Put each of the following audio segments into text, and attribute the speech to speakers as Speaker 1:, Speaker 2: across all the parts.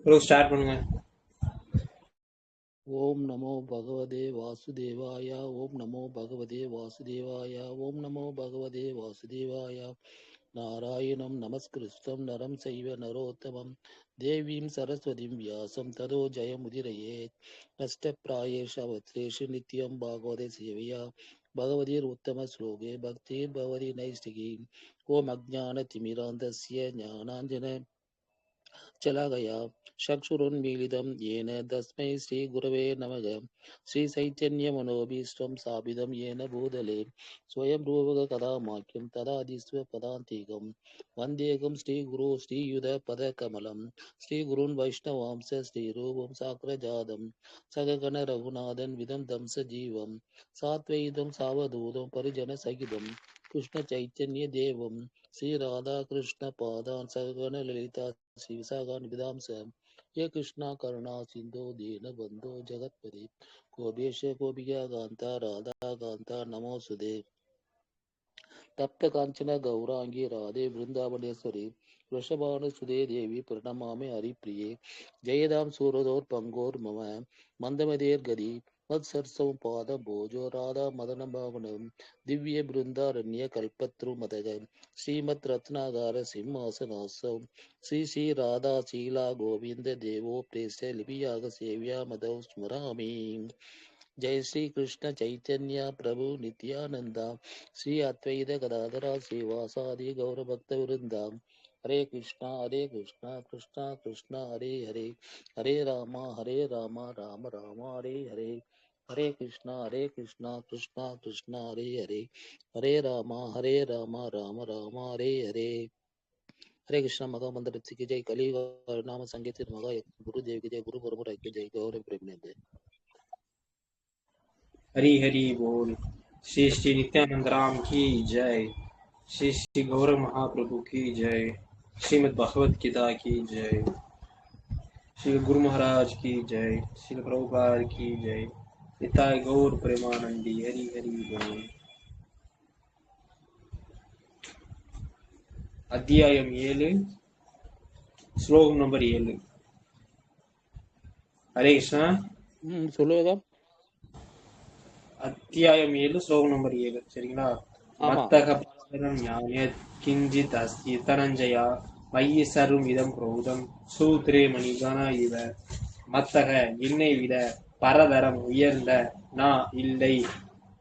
Speaker 1: Bro start பண்ணுங்க.
Speaker 2: ஓம் நமோ பகவதே வாசுதேவாய. ஓம் நமோ பகவதே வாசுதேவாய. ஓம் நமோ பகவதே வாசுதேவாய. நாராயணம் நமஸ்கிருஷ்டம் நரம் செய்வ நரோத்தமம் தேவீம் சரஸ்வதிம் வியாசம் ததோ ஜயமுதிரயேத். நஷ்டப்பிராயேஷு அவத்ரேஷு நித்யம் பாகவதே சேவையா பகவதீர் உத்தம ஸ்லோகே பக்திர் பவதி நைஷ்டிகி. ஓம் அஜ்ஞான திமிராந்தஸ்ய ஞானாஞ்சன चलागया चक्षुरुन्मीलितं येन तस्मै श्रीगुरवे नमः। श्रीचैतन्यमनोभीष्टं स्थापितं येन भूतले स्वयं रूपकदा माख्यं तदादिस्वपदान्तिकं वन्देकं श्रीगुरो श्रीयुधपदकमलं श्रीगुरून् वैष्णवांश श्रीरूपं साग्रजातं सगगण रघुनाथं विदं तं सजीवं सात्वैतं सावधूतं परिजनसहितं कृष्णचैतन्यदेवं श्रीराधाकृष्णपादान् सगगण ललिता श्री विशाखान विदांस ये कृष्णा करुणा सिंधु दीन बंधु जगतपति गोपेश गोपिका कांता राधा कांता नमोस्तुते। तप्त कांचन गौरांगी राधे वृंदावनेश्वरी वृषभानुसुते देवी प्रणमामि हरिप्रिये। जयदां सूरदोर्पङ्गोर्मम मन्दमदेर्गदी मत्सरसं पादं भोजो राधा मदन भावनं दिव्य बृंदारण्य कल्पत्रु मदग श्रीमत् रत्नागार सिंहासनासौ श्री श्री राधा शीला गोविंद देवो प्रेस लिपियाग सेव्या मदौ स्मरामि। जय श्री कृष्ण चैतन्य प्रभु नित्यानंदा श्री अद्वैत गदाधरा श्रीवासादि गौर भक्त वृंदा। हरे कृष्णा कृष्णा कृष्णा हरे हरे हरे राम राम राम हरे हरे। हरे कृष्णा कृष्णा कृष्णा हरे हरे हरे राम राम राम हरे हरे। हरे कृष्णा मगा मंत्र की जय। कली नाम संगीत मगा गुरु देव की जय। गुरु परम की जय। गौरव प्रेम।
Speaker 1: हरी हरी बोल। श्री श्री नित्यानंद राम की जय। श्री श्री गौरव महाप्रभु की जय। श्रीमद् भगवत गीता की जय। श्री गुरु महाराज की जय। श्री प्रभुपाद की जय। निताय गौर प्रेमानंदी। हरी हरी बोल। அத்தியாயம் 7 ஸ்லோகம் நம்பர் 7. ஹரே கிருஷ்ணா.
Speaker 2: சொல்லுவதா?
Speaker 1: அத்தியாயம் 7 ஸ்லோகம் நம்பர் 7. சரிங்களா? மத்தக பரதரம் ஞானே கிஞ்சித் அஸ்தி தனஞ்சயா மையி சர்வம் இதம் குரோதம் சூத்ரே மணிகணா இவ. மத்தக என்னை விட பரதரம் உயர்ந்த நான் இல்லை,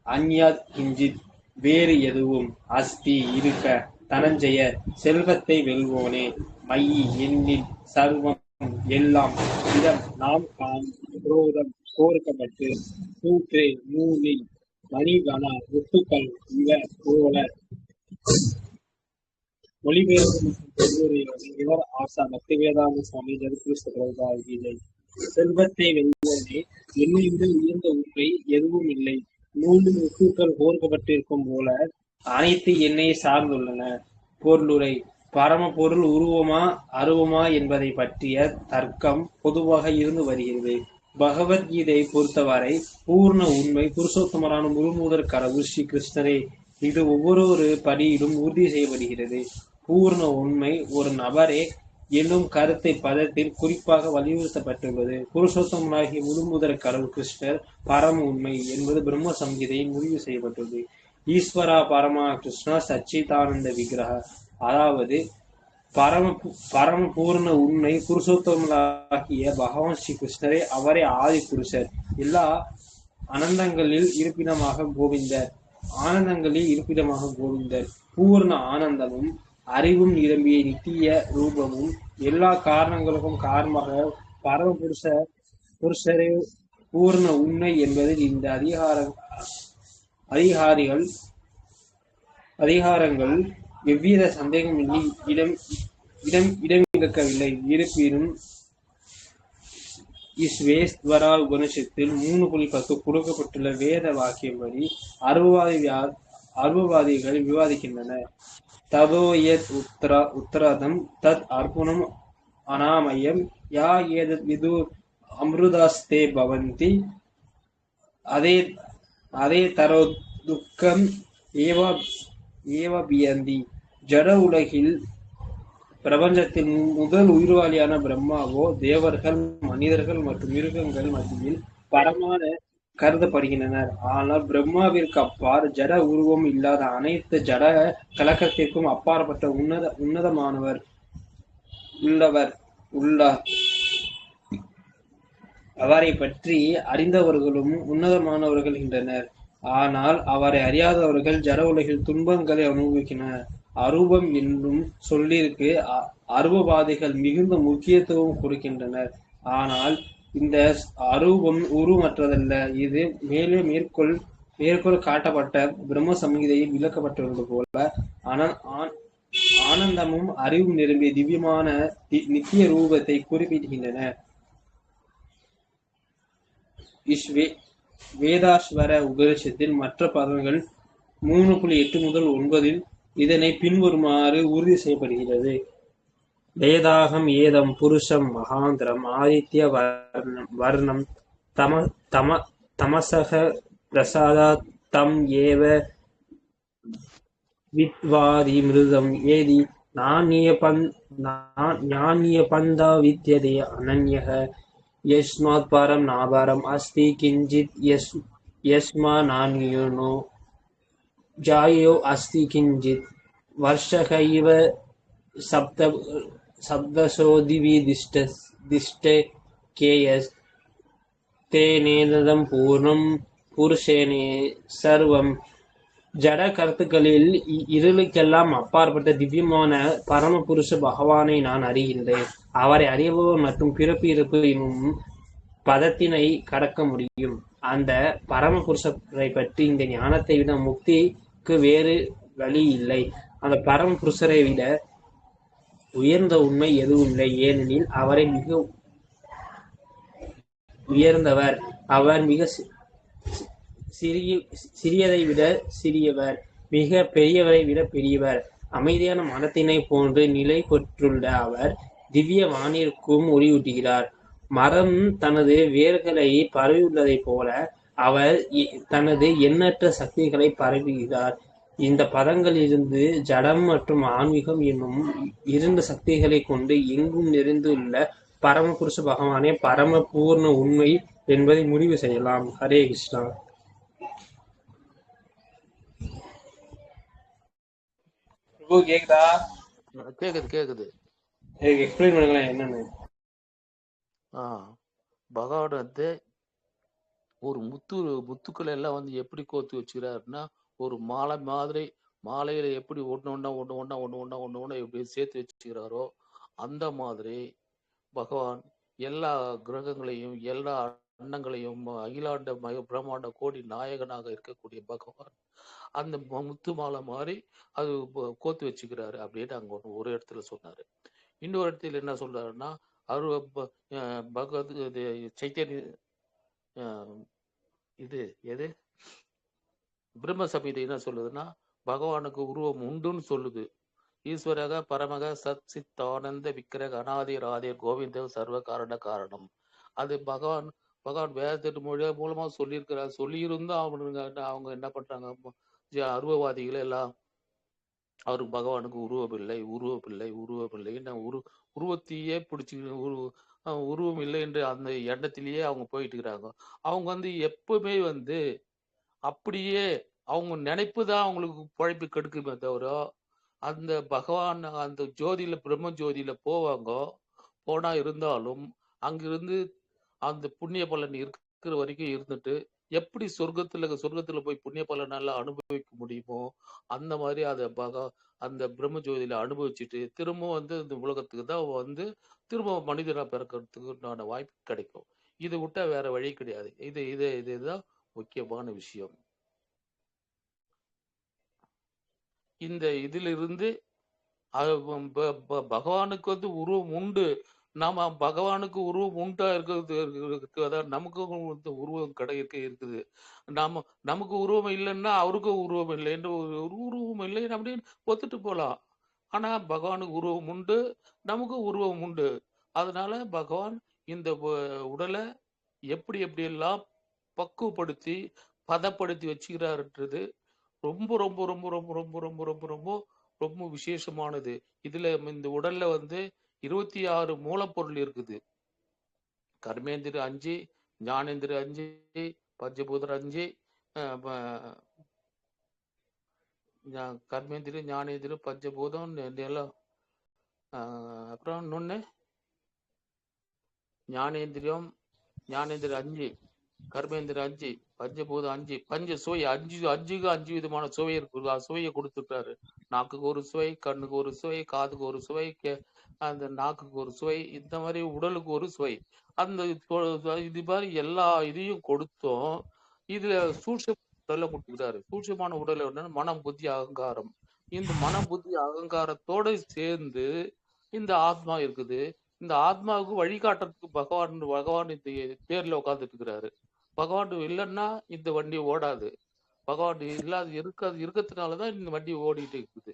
Speaker 1: அந்யாத் கிஞ்சித் வேறு எதுவும், அஸ்தி இருக்க, தனஞ்சய செல்வத்தை வெல்வோனே, மையி என்னில் சர்வம் எல்லாம், இதம் நாம் குரோதம் கோர்க்கப்பட்டு, சூத்ரே நூலில் மணிகணா முத்துக்கள் இவ போல. மொழிபெயர்ப்பு மற்றும் இவர் ஆசா பக்தி வேதாந்த சுவாமி ஜெகத்கிருஷ்ண பிரபுபாத கீதை. செல்வத்தை வெல்வோனே, என்னை விட உயர்ந்த உண்மை எதுவும் இல்லை. நூலில் முத்துக்கள் கோர்க்கப்பட்டிருக்கும் போல அனைத்து எண்ணெயை சார்ந்துள்ளன. பொருளுரை. பரம பொருள் உருவமா அருவமா என்பதை பற்றிய தர்க்கம் பொதுவாக இருந்து வருகிறது. பகவத்கீதை பொறுத்தவரை பூர்ண உண்மை புருஷோத்தமரான முழுமுதற் கடவுள் ஸ்ரீ கிருஷ்ணரே. இது ஒவ்வொரு படியிலும் உறுதி செய்யப்படுகிறது. பூர்ண உண்மை ஒரு நபரே என்னும் கருத்தை பதத்தில் குறிப்பாக வலியுறுத்தப்பட்டுள்ளது. புருஷோத்தமனாகிய முழுமுதற் கடவுள் கிருஷ்ணர் பரம உண்மை என்பது பிரம்ம சங்கீதையில் முடிவு செய்யப்பட்டுள்ளது. ஈஸ்வரா பரமா கிருஷ்ணா சச்சிதானந்த விக்கிரக, அதாவது பரம பூர்ண உண்மை புருஷோத்தமனாகிய பகவான் ஸ்ரீ கிருஷ்ணரே. அவரே ஆதி புருஷர், எல்லா ஆனந்தங்களில் இருப்பிடமாக கோவிந்தர். பூர்ண ஆனந்தமும் அறிவும் நிரம்பிய நித்திய ரூபமும் எல்லா காரணங்களுக்கும் காரணமாக பரம புருஷரே பூர்ண உண்மை என்பதில் இந்த அதிகாரங்கள் எவ்வித சந்தேகமின்றி இடமிருக்கவில்லை. இருப்பினும் இஸ்வேஸ்வரா உபனிஷத்தில் 3.10 கொடுக்கப்பட்டுள்ள வேத வாக்கியம்படி அருபவாதிகள் விவாதிக்கின்றனர். ததோயத் உத்தரதம் தத் அர்ப்பணம் அனாமயம் யா ஏதத் விது அமிர்தாஸ்தே பவந்தி அதே தரோ துக்கம் ஏவபியந்தி. ஜட உலகில் பிரபஞ்சத்தின் முதல் உயிர்வாளியான பிரம்மாவோ தேவர்கள், மனிதர்கள் மற்றும் மிருகங்கள் மத்தியில் பரமான கருதப்படுகின்றனர். ஆனால் பிரம்மாவிற்கு அப்பால் ஜட உருவம் இல்லாத அனைத்து ஜட கலக்கத்திற்கும் அப்பாற்பட்ட உன்னதமானவர் உள்ளார். அவரை பற்றி அறிந்தவர்களும் உன்னதமானவர்கள் என்றனர். ஆனால் அவரை அறியாதவர்கள் ஜட உலகில் துன்பங்களை அனுபவிக்கின்றனர். அரூபம் என்னும் சொல்லிற்கு அரூபவாதிகள் மிகுந்த முக்கியத்துவம் கொடுக்கின்றனர். ஆனால் இந்த அரூபம் உருவமற்றதல்ல. இது மேலே மேற்கோள் காட்டப்பட்ட பிரம்ம சம்ஹிதையில் விளக்கப்பட்டுள்ளது போல ஆனந்தமும் அறிவும் நிரம்பிய திவ்யமான நித்திய ரூபத்தை குறிப்பிடுகின்றன. வேதாஸ்வர உபனிஷத்தின் மற்ற பதங்கள் 3.8 முதல் 9 இதனை பின்வருமாறு உறுதி செய்யப்படுகிறது. வேதாகம் ஏதம் புருஷம் மகாந்திரம் ஆதித்ய வர்ணம் தமசக பிரசாதா தம் ஏவ வித்வாதி மிருதம் ஏதி ஞானியபந்தா வித்யதே அனன்யக யஸ்மாத் பரம் நாபரம் அஸ்தி கிஞ்சித் யஸ்மா நான்யோ ஜாயோ அஸ்தி கிஞ்சித் வர்ஷக இவ சப்தசோ திவி திஷ்டே கேயஸ் தேனேதம் பூர்ணம் புருஷேனே சர்வம். ஜட கருத்துக்களில் இருளுக்கெல்லாம் அப்பாற்பட்ட திவ்யமான பரமபுருஷ பகவானை நான் அறிகின்றேன். அவரை அறியபவர் மற்றும் பிறப்பு இருப்பு என்னும் பதத்தினை கடக்க முடியும். அந்த பரமபுருஷரை பற்றி இந்த ஞானத்தை விட முக்திக்கு வேறு வழி இல்லை. அந்த பரமபுருஷரை விட உயர்ந்த உண்மை எதுவும் இல்லை. ஏனெனில் அவரை மிக உயர்ந்தவர். அவர் மிக சிறியதை விட சிறியவர், மிக பெரியவரை விட பெரியவர். அமைதியான மரத்தினை போன்று நிலை பெற்றுள்ள அவர் திவ்ய வானிற்கும் ஒளியூட்டுகிறார். மரம் தனது வேர்களை பரவியுள்ளதை போல அவர் தனது எண்ணற்ற சக்திகளை பரவுகிறார். இந்த பதங்களிலிருந்து ஜடம் மற்றும் ஆன்மீகம் என்னும் 2 சக்திகளை கொண்டு எங்கும் நிறைந்துள்ள பரமபுருஷ பகவானே பரம பூர்ண உண்மை என்பதை முடிவு செய்யலாம். ஹரே கிருஷ்ணா. கேக்குதா?
Speaker 2: கேக்குது.
Speaker 1: எக்ஸ்பிளைன் பண்ணுங்களேன் என்னன்னு.
Speaker 2: பகவான் வந்து ஒரு முத்துக்கள் எல்லாம் வந்து எப்படி கோத்து வச்சுக்கிறாருன்னா, ஒரு மாலை மாதிரி மாலையில எப்படி ஒண்ணு எப்படி சேர்த்து வச்சுக்கிறாரோ அந்த மாதிரி பகவான் எல்லா கிரகங்களையும் எல்லா அண்டங்களையும் அகிலாண்ட பிரம்மாண்ட கோடி நாயகனாக இருக்கக்கூடிய பகவான் அந்த முத்து மாலை மாதிரி அது கோத்து வச்சுக்கிறாரு அப்படின்னு அங்க ஒரு இடத்துல சொன்னாரு. இன்னொரு இடத்துல என்ன சொல்றாருன்னா, பகவத் சைத்தன்ய இது எது பிரம்ம சமீதை என்ன சொல்லுதுன்னா, பகவானுக்கு உருவம் உண்டுன்னு சொல்லுது. ஈஸ்வரக பரமக சத் சித் ஆனந்த விக்கிரக அநாதி ராதே கோவிந்த சர்வ காரண காரணம். அது பகவான் வேதத்தின் மூலமா சொல்லியிருக்கிறார். சொல்லியிருந்தா அவங்க என்ன பண்றாங்க, அருவவாதிகள் எல்லாம் அவருக்கு பகவானுக்கு உருவம் இல்லை உருவத்தையே பிடிச்சி உருவம் இல்லை என்று அந்த எண்ணத்திலேயே அவங்க போயிட்டு இருக்கிறாங்க. அவங்க வந்து எப்பவுமே வந்து அப்படியே அவங்க நினைப்பு தான் அவங்களுக்கு பழைப்பு கெடுக்குமே தவிர அந்த பகவான் அந்த ஜோதியில பிரம்ம ஜோதியில போனா இருந்தாலும் அங்கிருந்து அந்த புண்ணிய பலன் இருக்கிற வரைக்கும் இருந்துட்டு எப்படி சொர்க்கத்துல போய் புண்ணிய பலனால அனுபவிக்க முடியுமோ அந்த மாதிரி அந்த பிரம்ம ஜோதியில அனுபவிச்சுட்டு திரும்ப வந்து இந்த உலகத்துக்கு தான் வந்து திரும்ப மனிதனா பிறக்கிறதுக்கு வாய்ப்பு கிடைக்கும். இதை விட்டா வேற வழி கிடையாது. இதுதான் முக்கியமான விஷயம். இந்த இதிலிருந்து பகவானுக்கு வந்து உருவம் உண்டு. நாம பகவானுக்கு உருவம் உண்டா இருக்கிறது அதான் நமக்கு உருவம் இருக்குது. நமக்கு உருவம் இல்லைன்னா அவருக்கும் உருவம் இல்லை என்று உருவம் இல்லை அப்படின்னு ஒத்துட்டு போலாம். ஆனா பகவானுக்கு உருவம் உண்டு, நமக்கு உருவம் உண்டு. அதனால பகவான் இந்த உடலை எப்படி எல்லாம் பக்குவப்படுத்தி பதப்படுத்தி வச்சுக்கிறாருன்றது ரொம்ப ரொம்ப ரொம்ப ரொம்ப ரொம்ப ரொம்ப ரொம்ப ரொம்ப ரொம்ப விசேஷமானது. இதுல இந்த உடல்ல 26 மூலப்பொருள் இருக்குது. கர்மேந்திர 5, ஞானேந்திர 5, பஞ்சபூதர் 5, கர்மேந்திர, ஞானேந்திர, பஞ்சபூதம் எல்லாம். அப்புறம் இன்னொன்னு ஞானேந்திரம், ஞானேந்திர 5, கர்மேந்திர 5, பஞ்சபூதம் 5, பஞ்ச சுவை 5 விதமான சுவை இருக்கு. சுவையை கொடுத்துருக்காரு. நாக்குக்கு ஒரு சுவை, கண்ணுக்கு ஒரு சுவை, காதுக்கு ஒரு சுவை, அந்த நாக்குக்கு ஒரு சுவை, இந்த மாதிரி உடலுக்கு ஒரு சுவை. அந்த இது மாதிரி எல்லா இதையும் கொடுத்தோம். இதுல சூட்ச உடலை கொடுத்துக்கிறாரு. சூட்சமான உடலை மனம், புத்தி, அகங்காரம். இந்த மனம், புத்தி, அகங்காரத்தோட சேர்ந்து இந்த ஆத்மா இருக்குது. இந்த ஆத்மாவுக்கு வழிகாட்டுறதுக்கு பகவான் இந்த தேர்ல உட்காந்துட்டு இருக்கிறாரு. பகவான் இல்லைன்னா இந்த வண்டி ஓடாது. பகவான் இருக்கிறதுனாலதான் இந்த வண்டி ஓடிட்டு இருக்குது.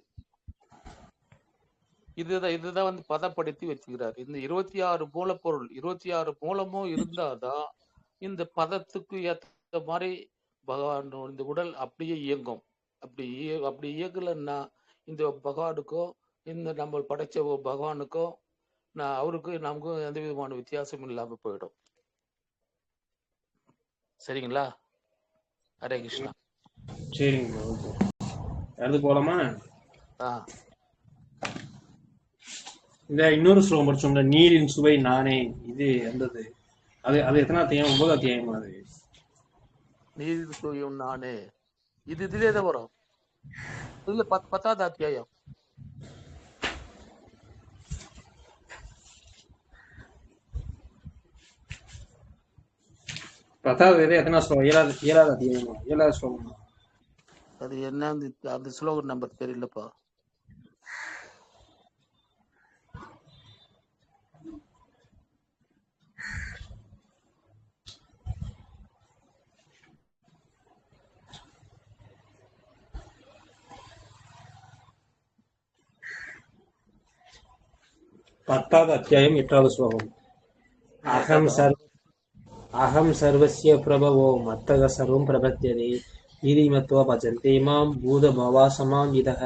Speaker 2: இதுதான் பதப்படுத்தி வச்சுக்கிறாரு. இந்த 26 மூலப்பொருள், 26 மூலமும் இருந்தாதான் இந்த பதத்துக்கு ஏற்ற மாதிரி பகவான் இந்த உடல் அப்படியே இயங்கும். அப்படி இயங்கலன்னா இந்த பகவானுக்கும் இந்த நம்ம படைச்ச பகவானுக்கும் அவருக்கும் நமக்கும் எந்த விதமான வித்தியாசமும் இல்லாம போயிடும். சரிங்களா? ஹரே கிருஷ்ணா.
Speaker 1: சரிங்க, அடுத்து போலாமா? இந்த இன்னொரு ஸ்லோகம் படிச்சோம்ல, நீரின் சுவை நானே, இது எந்தது? அது எத்தனை அத்தியாயம்? 9 அத்தியாயம். அது
Speaker 2: நீரின் சுவையும் நானே, இதுலயே தான் வரும். இதுல 10வது அத்தியாயம்.
Speaker 1: எத்தனை ஸ்லோகம்? 7வது அத்தியாயமா? 7வது ஸ்லோகமா?
Speaker 2: அது என்ன அந்த ஸ்லோகம் நம்பர் தெரியலப்பா.
Speaker 1: பத்தாவது அத்தியாயம் 8வது ஸ்லோகம். அகம் சர்வஸ்ய பிரபவோ மத்தக சர்வம் பிரபத்யதே இதி மத்வா பஜந்தே மாம் பூத பவாசமாம் இதக.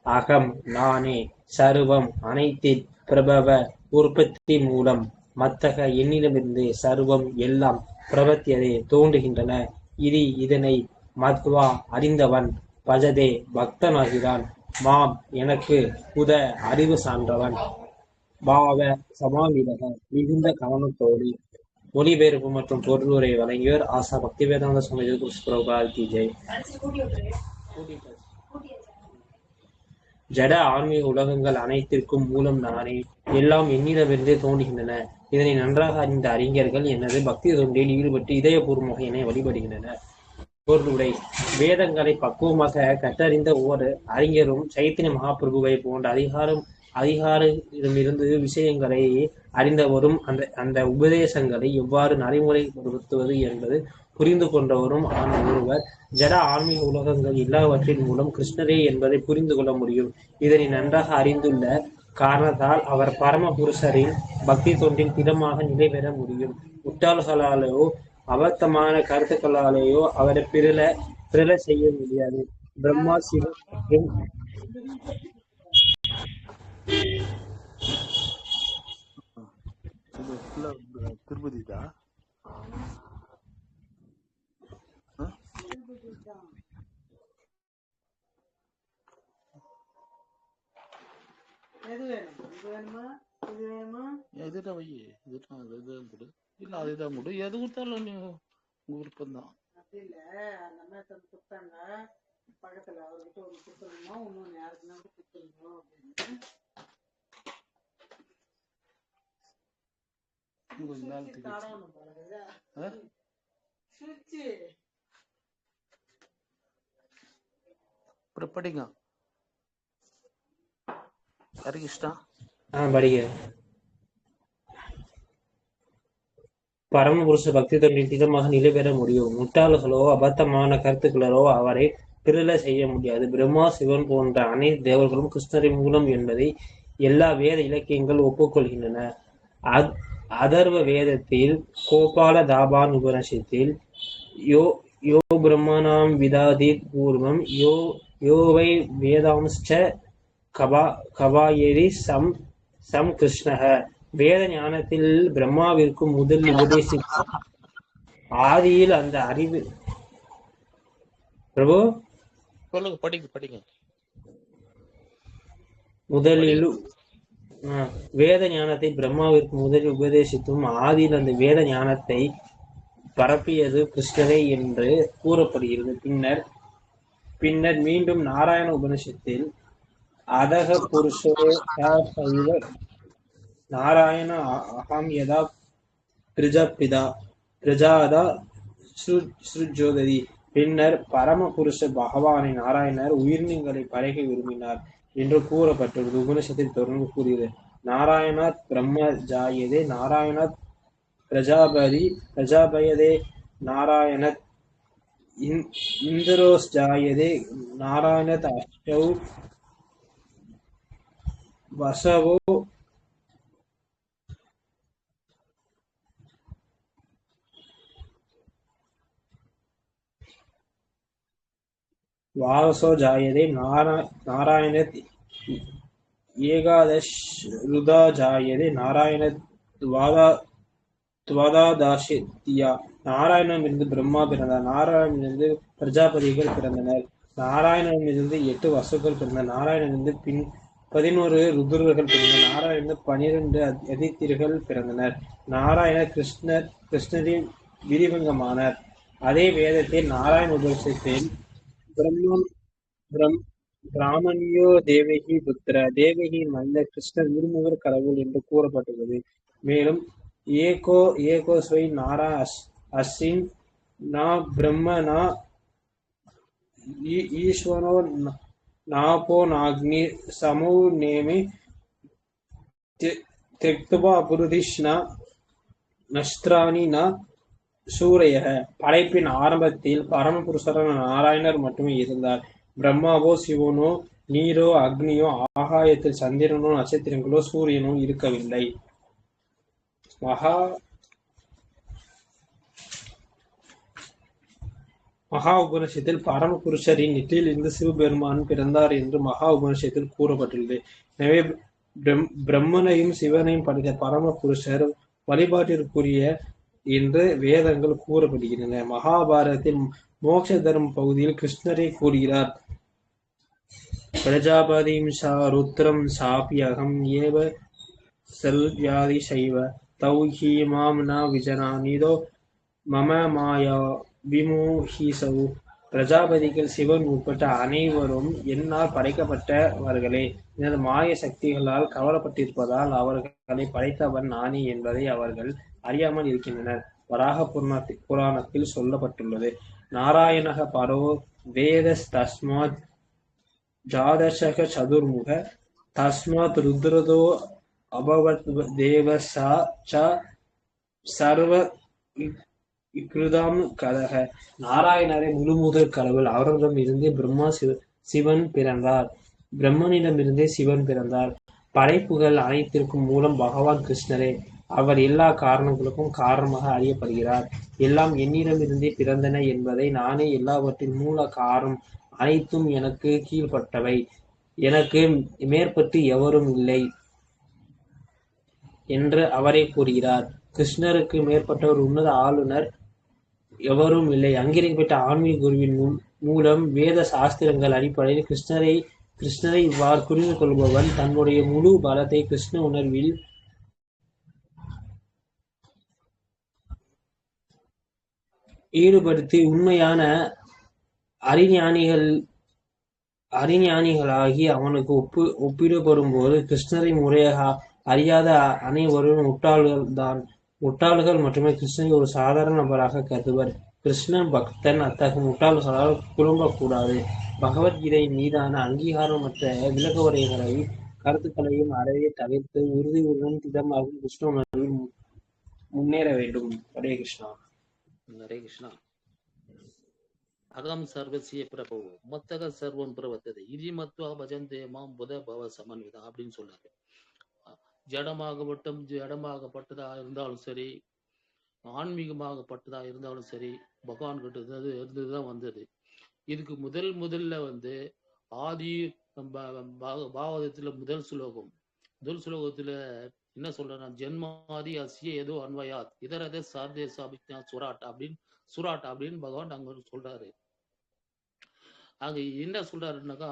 Speaker 1: அகம் நானே, சர்வம் அனைத்தின், பிரபவ உற்பத்தி மூலம், மத்தக என்னிடமிருந்து, சர்வம் எல்லாம், பிரபத்தியதே தோன்றுகின்றன, இதனை மத்வா அறிந்தவன், பஜதே பக்தனாகிறான், மாம் எனக்கு, உத அறிவு சான்றவன், பாவ சமாவிதக மிகுந்த கவனத்தோடு. மொழிபெயர்ப்பு மற்றும் பொருளுரை வழங்கியவர் ஆசா பக்திவேதாந்த சுவாமி பிரபுபாத் கி ஜெய். ஜட ஆன்மீக உலகங்கள் அனைத்திற்கும் மூலம் நானே, எல்லாம் என்னிடமிருந்தே தோன்றுகின்றன. இதனை நன்றாக அறிந்த அறிஞர்கள் எனது பக்தி தொண்டில் ஈடுபட்டு இதயபூர்வமாக என்னை வழிபடுகின்றனர். பொருளுரை. வேதங்களை பக்குவமாக கற்றறிந்த ஒவ்வொரு அறிஞரும் சைத்தன்ய மகாபிரபுவை போன்ற அதிகாரிடமிருந்து விஷயங்களை அறிந்தவரும் அந்த உபதேசங்களை எவ்வாறு நடைமுறைப்படுத்துவது என்பது புரிந்து கொண்டவரும் ஆன ஒருவர் ஜட ஆன்மீக உலகங்கள் எல்லாவற்றின் மூலம் கிருஷ்ணரே என்பதை புரிந்து கொள்ள முடியும். இதனை நன்றாக அறிந்துள்ள காரணத்தால் அவர் பரம புருஷரின் பக்தி தொண்டில் திடமாக நிலை பெற முடியும். முட்டாள்களாலேயோ அபத்தமான கருத்துக்களாலேயோ அவரை பிறல செய்ய முடியாது. பிரம்மா, சிவன்
Speaker 2: திருப்பதி தான். இதுதான் வை, இதுதான் இல்ல அதுதான் முடி, எது கொடுத்தாலும் நீ உங்க விருப்பம் தான். பக்கத்துல அவர்கிட்ட ஒரு கொடுத்துருமா, இன்னொன்னு யாருக்குன்னா கொடுத்துருந்தோம் அப்படின்னு படிங்க. ஹரே கிருஷ்ணா.
Speaker 1: படிக்க. பரமபுருஷ பக்தி தொண்டில் திடமாக நிலை பெற முடியும். முட்டாள்களோ அபத்தமான கருத்துக்களோ அவரை பிறல செய்ய முடியாது. பிரம்மா, சிவன் போன்ற அனைத்து தேவர்களும் கிருஷ்ணரின் மூலம் என்பதை எல்லா வேத இலக்கியங்கள் ஒப்புக்கொள்கின்றன. அதர்வ வேதத்தில் கோபால தாபான் உபனிஷத்தில் யோ பிரம்மணாம் விதாதி பூர்வம் யோவை வேதாம்ச்ச கபாயரி சம் கிருஷ்ணக. வேத ஞானத்தில் பிரம்மாவிற்கு முதல் உபதேசித்த ஆதியில் அந்த அறிவு பிரபு
Speaker 2: சொல்லுங்க, படிங்க.
Speaker 1: முதலில் வேத ஞானத்தை பிரம்மாவிற்கு முதலில் உபதேசித்தும் ஆதியில் அந்த வேத ஞானத்தை பரப்பியது கிருஷ்ணரே என்று கூறப்படுகிறது. பின்னர் மீண்டும் நாராயண உபனிஷத்தில் அதக புருஷோ நாராயண அகம் யதா பிரஜாதா ஸ்ருஜோததி. பின்னர் பரம புருஷ பகவானை நாராயணர் உயிரினங்களை படைக்க விரும்பினார் என்று கூறப்பட்டுள்ளது. உபனிஷத்தில் தொடர்ந்து கூறுகிறது, நாராயணாத் பிரம்ம ஜாயதே நாராயணாத் பிரஜாபயதே நாராயணத் இந்திரோஸ் ஜாயதே நாராயணத் அஷ்டௌ வசவோ வாரசோ ஜாயதே நாராயணத் ஏகாதஷ் ருதா ஜாயதே நாராயணத் துவதாதாசித்யா. நாராயணனிலிருந்து பிரம்மா பிறந்தார். நாராயணனிலிருந்து பிரஜாபதிகள் பிறந்தனர். நாராயணனிலிருந்து 8 வசுக்கள் பிறந்தனர். நாராயணனிலிருந்து 11 ருத்ரர்கள் பிறந்தனர். நாராயணனிலிருந்து 12 அதித்தியர்கள் பிறந்தனர். நாராயணர் கிருஷ்ணரின் விரிவங்கமானார். அதே வேதத்தில் நாராயண உபனிஷத்தில் பிராமணியோ தேவகி புத்திர, தேவகியின் மைந்தர் கிருஷ்ணர் இருமுகர் கடவுள் என்று கூறப்பட்டுள்ளது. மேலும் ஏகோ ஸ்வை நாரா அஸ்ஸின் நா பிரம்ம நா ஈஸ்வரோ நாபோ நாக்னி சமோ நேமி திக்துபா புருதிஷ்ணா நஸ்திராணி ந சூரையக. படைப்பின் ஆரம்பத்தில் பரமபுருஷரான நாராயணர் மட்டுமே இருந்தார். பிரம்மாவோ சிவனோ நீரோ அக்னியோ ஆகாயத்தில் சந்திரனோ நட்சத்திரங்களோ சூரியனோ இருக்கவில்லை. மகா உபனிஷத்தில் பரமபுருஷரின் நெற்றியிலிருந்து சிவபெருமான் பிறந்தார் என்று மகா உபனிஷத்தில் கூறப்பட்டுள்ளது. எனவே பிரம்மனையும் சிவனையும் படைத்த பரமபுருஷர் வழிபாட்டிற்குரிய என்று வேதங்கள் கூறப்படுகின்றன. மகாபாரதத்தில் மோட்ச தர்ம பகுதியில் கிருஷ்ணரை கூறுகிறார், பிரஜாபதிம் சா ருத்ரம் சாபியகம் ஏவ சல்வியாதி சைவ தௌ ஹி மாம் ந விஜனானிதோ மம மாயா விமோஹிசவு. பிரஜாபதிகள் சிவன் உட்பட்ட அனைவரும் என்னால் படைக்கப்பட்டவர்களே. எனது மாய சக்திகளால் கவரப்பட்டிருப்பதால் அவர்களை படைத்தவன் நானே என்பதை அவர்கள் அறியாமல் இருக்கின்றனர். வராக புராணத்தில் சொல்லப்பட்டுள்ளது, நாராயணக பரோ வேதஸ் தஸ்மாத் ஜாதசக சதுர்முக தஸ்மாத் ருத்ரதோ அபவத் தேவசா ச சர்வ இக்ருதாம் கதக. நாராயணரை முழுமுதற் கடவுள். அவரிடம் இருந்து பிரம்மா சிவன் பிறந்தார். பிரம்மனிடமிருந்தே சிவன் பிறந்தார். படைப்புகள் அனைத்திற்கும் மூலம் பகவான் கிருஷ்ணரே. அவர் எல்லா காரணங்களுக்கும் காரணமாக அறியப்படுகிறார். எல்லாம் என்னிடமிருந்தே பிறந்தன என்பதை நானே எல்லாவற்றின் மூல காரணம். அனைத்தும் எனக்கு கீழ்ப்பட்டவை. எனக்கு மேற்பட்டு எவரும் இல்லை என்று அவரே கூறுகிறார். கிருஷ்ணருக்கு மேற்பட்டவர் உன்னத ஆளுநர் எவரும் இல்லை. அங்கிருக்கப்பட்ட ஆன்மீக குருவின் மூலம் வேத சாஸ்திரங்கள் அடிப்படையில் கிருஷ்ணரை இவ்வாறு புரிந்து கொள்பவன் தன்னுடைய முழு பலத்தை கிருஷ்ண உணர்வில் ஈடுபடுத்தி உண்மையான அறிஞானிகளாகி அவனுக்கு ஒப்பிடப்படும் போது கிருஷ்ணரை முறையாக அறியாத அனைவரும் முட்டாள்கள் மட்டுமே கிருஷ்ணரை ஒரு சாதாரண நபராக கருதுவர். கிருஷ்ணன் பக்தன் அத்தகைய முட்டாள்களால் குழம்பக்கூடாது. பகவத்கீதையின் மீதான அங்கீகாரமற்ற விலகுவரைகளை கருத்துக்களையும் அறவே தவிர்த்து உறுதியுடன் திடமாகவும் கிருஷ்ண உணர்வில் முன்னேற வேண்டும். ஹரே கிருஷ்ணா.
Speaker 2: ஹரே கிருஷ்ணா. அகம் சர்வசிய பிரபு மத்தக சர்வம் பிரவர்த்தது இதி மத்வா பஜந்தே மாம் புத பவ சமன்விதா அப்படின்னு சொல்றாரு. ஜடமாகப்பட்டதா இருந்தாலும் சரி, ஆன்மீகமாகப்பட்டதா இருந்தாலும் சரி, பகவான் கிட்ட இருந்துதான் வந்தது. இதுக்கு முதல்ல ஆதி பாகவதத்துல முதல் ஸ்லோகத்துல என்ன சொல்றேன்னா, ஜென்மாதி அசிய ஏதோ அன்வயாத் இதரதே சார்தே சாபித்யா சுராட் அப்படின்னு பகவான் அங்க சொல்றாரு. அங்க என்ன சொல்றாருன்னாக்கா,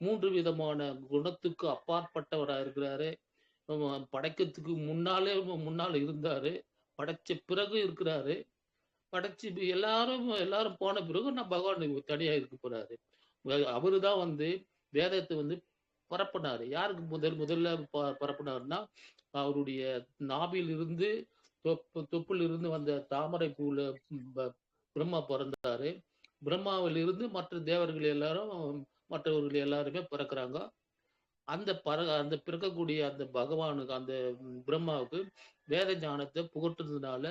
Speaker 2: மூன்று விதமான குணத்துக்கு அப்பாற்பட்டவரா இருக்கிறாரு. படைக்கிறதுக்கு முன்னால இருந்தாரு, படைச்ச பிறகு இருக்கிறாரு, படைச்சு எல்லாரும் போன பிறகு நான் பகவான் தனியா இருக்க போறாரு. அவருதான் வேதத்தை பரப்புனாரு. யாருக்கு முதல்ல பரப்புனாருன்னா, அவருடைய நாபில் இருந்து தொப்புல இருந்து வந்த தாமரை பூல பிரம்மா பிறந்தாரு. பிரம்மாவில் இருந்து மற்றவர்கள் எல்லாருமே பிறக்கிறாங்க. அந்த பிறக்கக்கூடிய அந்த பகவானுக்கு, அந்த பிரம்மாவுக்கு வேத ஞானத்தை புகட்டுறதுனால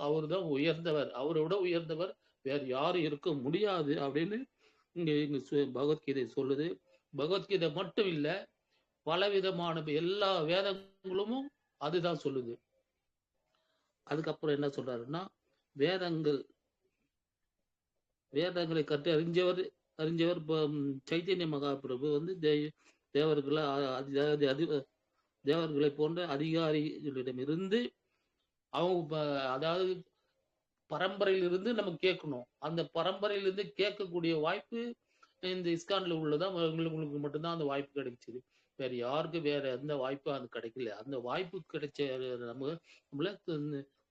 Speaker 2: அவருதான் உயர்ந்தவர், அவரோட உயர்ந்தவர் வேற யாரும் இருக்க முடியாது அப்படின்னு இங்க பகவத்கீதை சொல்லுது. பகவத்கீதை மட்டும் இல்ல, பல விதமான எல்லா வேதங்களும் அதுதான் சொல்லுது. அதுக்கப்புறம் என்ன சொல்றாருன்னா, வேதங்களை கற்று அறிஞ்சவர் சைத்தன்ய மகாபிரபு தேவர்களை போன்ற அதிகாரிகளிடமிருந்து அவங்க அதாவது பரம்பரையிலிருந்து நம்ம கேட்கணும். அந்த பரம்பரையிலிருந்து கேட்கக்கூடிய வாய்ப்பு இந்த இஸ்கான்ல உள்ளதான் உங்களுக்கு மட்டும்தான் அந்த வாய்ப்பு கிடைச்சிது. வேற யாருக்கு வேற எந்த வாய்ப்பும் அது கிடைக்கல. அந்த வாய்ப்பு கிடைச்ச நம்மள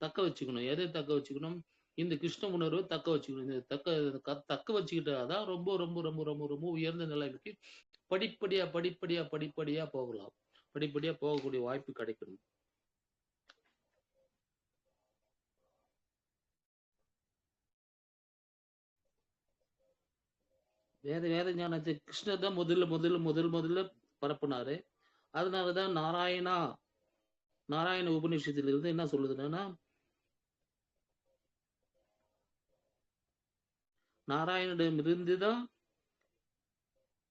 Speaker 2: தக்க வச்சுக்கணும். எதை தக்க வச்சுக்கணும்? இந்த கிருஷ்ண உணர்வை தக்க வச்சுக்கணும். இந்த தக்க வச்சுக்கிட்டாதான் ரொம்ப ரொம்ப ரொம்ப ரொம்ப ரொம்ப உயர்ந்த நிலைமைக்கு படிப்படியா போகலாம். படிப்படியா போகக்கூடிய வாய்ப்பு கிடைக்கணும். வேத ஞானத்தை கிருஷ்ணர் தான் முதல்ல பரப்புனாரு. அதனாலதான் நாராயண உபநிஷத்திலிருந்து என்ன சொல்லுதுன்னா, நாராயணிடமிருந்துதான்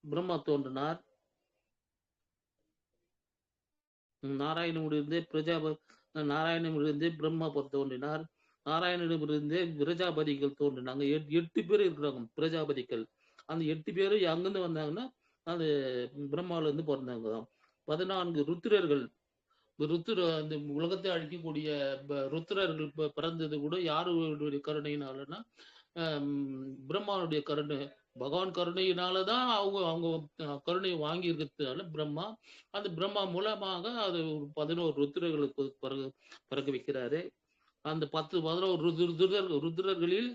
Speaker 2: பிரம்மா தோன்றினார். நாராயணனிடமிருந்தே பிரம்மா தோன்றினார். நாராயணனிடமிருந்தே பிரஜாபதிகள் தோன்றினாங்க. 8 பேர் இருக்கிறாங்க பிரஜாபதிகள். அந்த 8 பேரும் அங்கிருந்து வந்தாங்கன்னா அது பிரம்மாவில இருந்து பிறந்தாங்க தான். 14 ருத்ரர்கள், அந்த உலகத்தை அழிக்கக்கூடிய ருத்ரர்கள் பிறந்தது கூட யாருடைய கருணையினாலன்னா, பிரம்மாவுடைய கருணை, பகவான் கருணையினாலதான் அவங்க கருணையை வாங்கி இருக்கிறதுனால பிரம்மா, அந்த பிரம்மா மூலமாக அது 11 ருத்ரர்களுக்கு பிறக்க வைக்கிறாரு. அந்த 11 ருத்ரர்களில்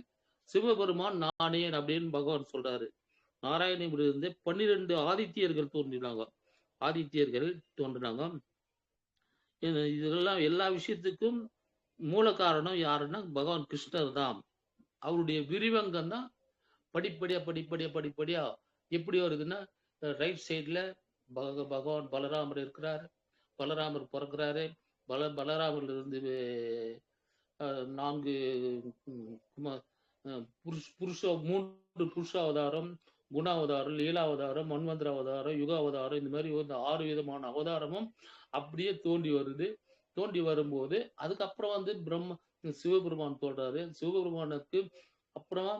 Speaker 2: சிவபெருமான் நானே அப்படின்னு பகவான் சொல்றாரு. நாராயணனிலிருந்து 12 ஆதித்யர்கள் தோன்றினாங்க. இதெல்லாம் எல்லா விஷயத்துக்கும் மூல காரணம் யாருன்னா பகவான் கிருஷ்ணர் தான். அவருடைய விரிவங்கம் தான் படிப்படியா எப்படி வருதுன்னா, ரைட் சைட்ல பகவான் பலராமர் இருக்கிறார். பலராமர் பிறக்கிறாரு. பலராமர்ல இருந்து 3 புருஷாவதாரம், குணாவதாரம், லீலாவதாரம், மன்வந்திர அவதாரம், யுக அவதாரம், இந்த மாதிரி 6 விதமான அவதாரமும் அப்படியே தோண்டி வரும்போது அதுக்கப்புறம் சிவபெருமான் தோன்றாரு. சிவபெருமானுக்கு அப்புறமா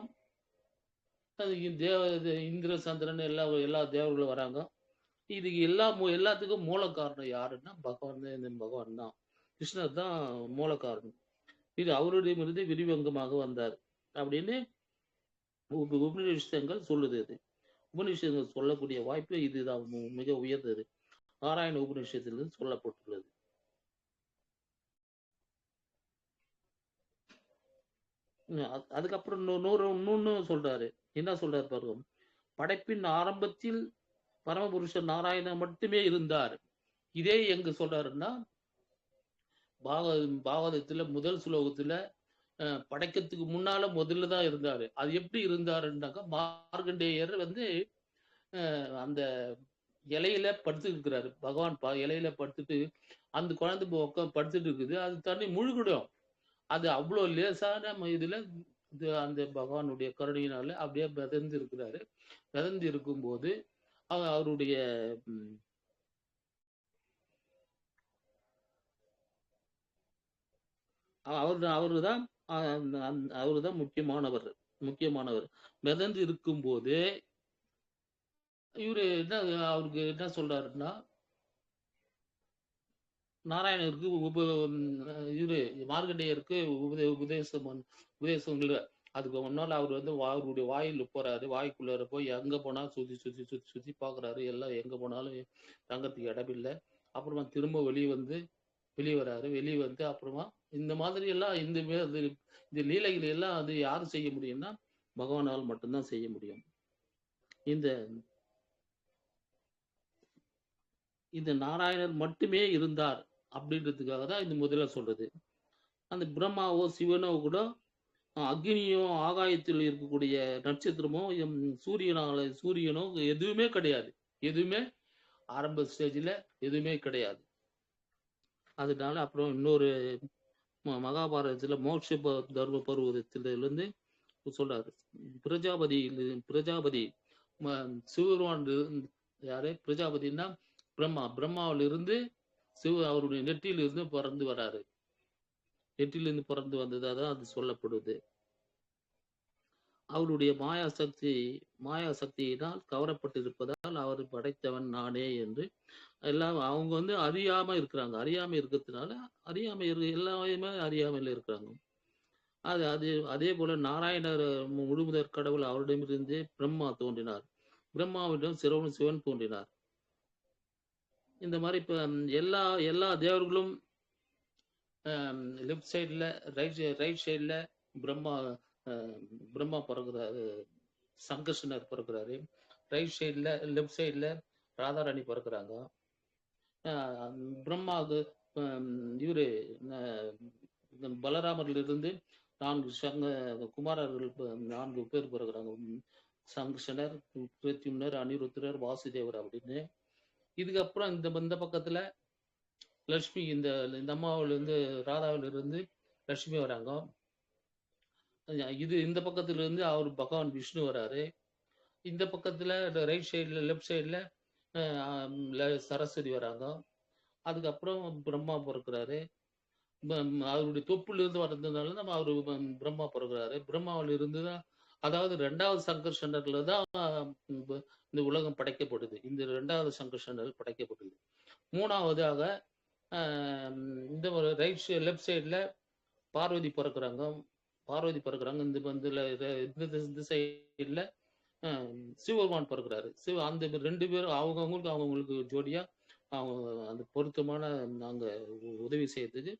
Speaker 2: இந்திர சந்திரன் எல்லா தேவர்களும் வராங்க. இது எல்லாத்துக்கும் மூல காரணம் யாருன்னா பகவான் தான். கிருஷ்ணர் தான் மூல காரணம். இது அவருடைய விரிவங்கமாக வந்தார் அப்படின்னு உபநிஷதங்கள் சொல்லுது. உபநிஷதங்கள் சொல்லக்கூடிய வாய்ப்பு இதுதான் மிக உயர்ந்தது. நாராயண உபநிஷத்திலிருந்து சொல்லப்பட்டுள்ளது. அதுக்கப்புறம் இன்னொன்னு சொல்றாரு. என்ன சொல்றாரு பாருங்க. படைப்பின் ஆரம்பத்தில் பரமபுருஷர் நாராயணன் மட்டுமே இருந்தார். இதே எங்க சொல்றாருன்னா, பாகவதத்துல முதல் ஸ்லோகத்துல படைக்கிறதுக்கு முன்னால முதல்ல தான் இருந்தாரு. அது எப்படி இருந்தாருன்னாக்கா, மார்கண்டேயர் அந்த இலையில படுத்து இருக்கிறாரு. பகவான் இலையில படுத்துட்டு அந்த குழந்தை படுத்துட்டு இருக்குது. அது தண்ணி முழுகிடும். அது அவ்வளவு லேசான இதுல அந்த பகவானுடைய கருணையினால அப்படியே மிதந்து இருக்கிறாரு. மிதந்து இருக்கும்போது அவருடைய அவருதான் முக்கியமானவர். மிதந்து இருக்கும்போது இவரு என்ன அவருக்கு என்ன சொல்றாருன்னா, நாராயணருக்கு இவரு மார்க்கண்டேயருக்கு உபதேசம் இல்ல. அதுக்கு முன்னால அவர் வந்து அவருடைய வாயில போறாரு. வாய்க்குள்ளார போய் எங்க போனாலும் சுத்தி சுத்தி சுத்தி சுத்தி பாக்குறாரு. எல்லாம் எங்க போனாலும் தங்கறதுக்கு இடமில்ல. அப்புறமா திரும்ப வெளியே வராரு. வெளியே வந்து அப்புறமா இந்த மாதிரி எல்லாம் இந்த லீலைகள் எல்லாம் அது யாரு செய்ய முடியும்னா பகவானால் மட்டும்தான் செய்ய முடியும். இந்த இந்த நாராயணர் மட்டுமே இருந்தார் அப்படின்றதுக்காக தான் இந்த முதல்ல சொல்றது. அந்த பிரம்மாவோ சிவனோ கூட அக்னியோ ஆகாயத்தில் இருக்கக்கூடிய நட்சத்திரமோ சூரியனோ எதுவுமே கிடையாது. எதுவுமே ஆரம்ப ஸ்டேஜ்ல எதுவுமே கிடையாது. அதனால அப்புறம் இன்னொரு மகாபாரதத்துல மோட்ச தர்ம பருவத்தில இருந்து சொல்றாரு. பிரஜாபதி சிவருவான் யாரு பிரஜாபதினா பிரம்மாவில இருந்து அவருடைய நெற்றியிலிருந்து பிறந்து வராரு. நெற்றிலிருந்து பிறந்து வந்ததாக அது சொல்லப்படுது. அவருடைய மாயா சக்தியினால் கவரப்பட்டிருப்பதால் அவர் படைத்தவன் நானே என்று எல்லாம் அவங்க வந்து அறியாம இருக்கிறாங்க. அறியாம இருக்கிறதுனால எல்லாமே அறியாமையில இருக்கிறாங்க. அதே போல நாராயணர் முழுமுதற் கடவுள் அவரிடமிருந்து பிரம்மா தோன்றினார். பிரம்மாவிடம் சிவன் தோன்றினார். இந்த மாதிரி இப்ப எல்லா தேவர்களும் லெஃப்ட் சைட்ல ரைட் சைட்ல பிரம்மா பிறகுறாரு, சங்கர்ஷனர் பிறகுறாரு. ரைட் சைட்ல லெஃப்ட் சைட்ல ராதாராணி பிறகுறாங்க. பிரம்மாவுக்கு இவரு பலராமர்ல இருந்து 4 குமாரர்கள் 4 பேர் பிறகுறாங்க. சங்கர்ஷனர், பிரத்யும்னர், அனிருத்தரர், வாசுதேவர் அப்படின்னு. இதுக்கப்புறம் இந்த பக்கத்துல லட்சுமி இந்த அம்மாவில இருந்து ராதாவில இருந்து லட்சுமி வராங்க. இந்த பக்கத்துல இருந்து அவர் பகவான் விஷ்ணு வராரு. இந்த பக்கத்துல ரைட் சைட்ல லெஃப்ட் சைட்ல சரஸ்வதி வராங்க. அதுக்கப்புறம் பிரம்மா பிறக்கிறாரு. அவருடைய தொப்புல இருந்து வர்றதுனால நம்ம அவரு பிரம்மா பிறகுறாரு. பிரம்மாவில இருந்துதான், அதாவது 2வது சங்கர்ஷனர்ல தான் இந்த உலகம் படைக்கப்படுது. இந்த 2வது சங்கர்ஷனர் படைக்கப்படுது. 3வதாக இந்த ஒரு லெஃப்ட் சைட்ல பார்வதி பிறக்குறாங்க. இந்த சைட்ல சிவபெருமான் பிறகுறாரு. அந்த 2 பேரும் அவங்கவுங்களுக்கு ஜோடியா அவங்க அந்த பொருத்தமான நாங்க உதவி செய்யறதுக்கு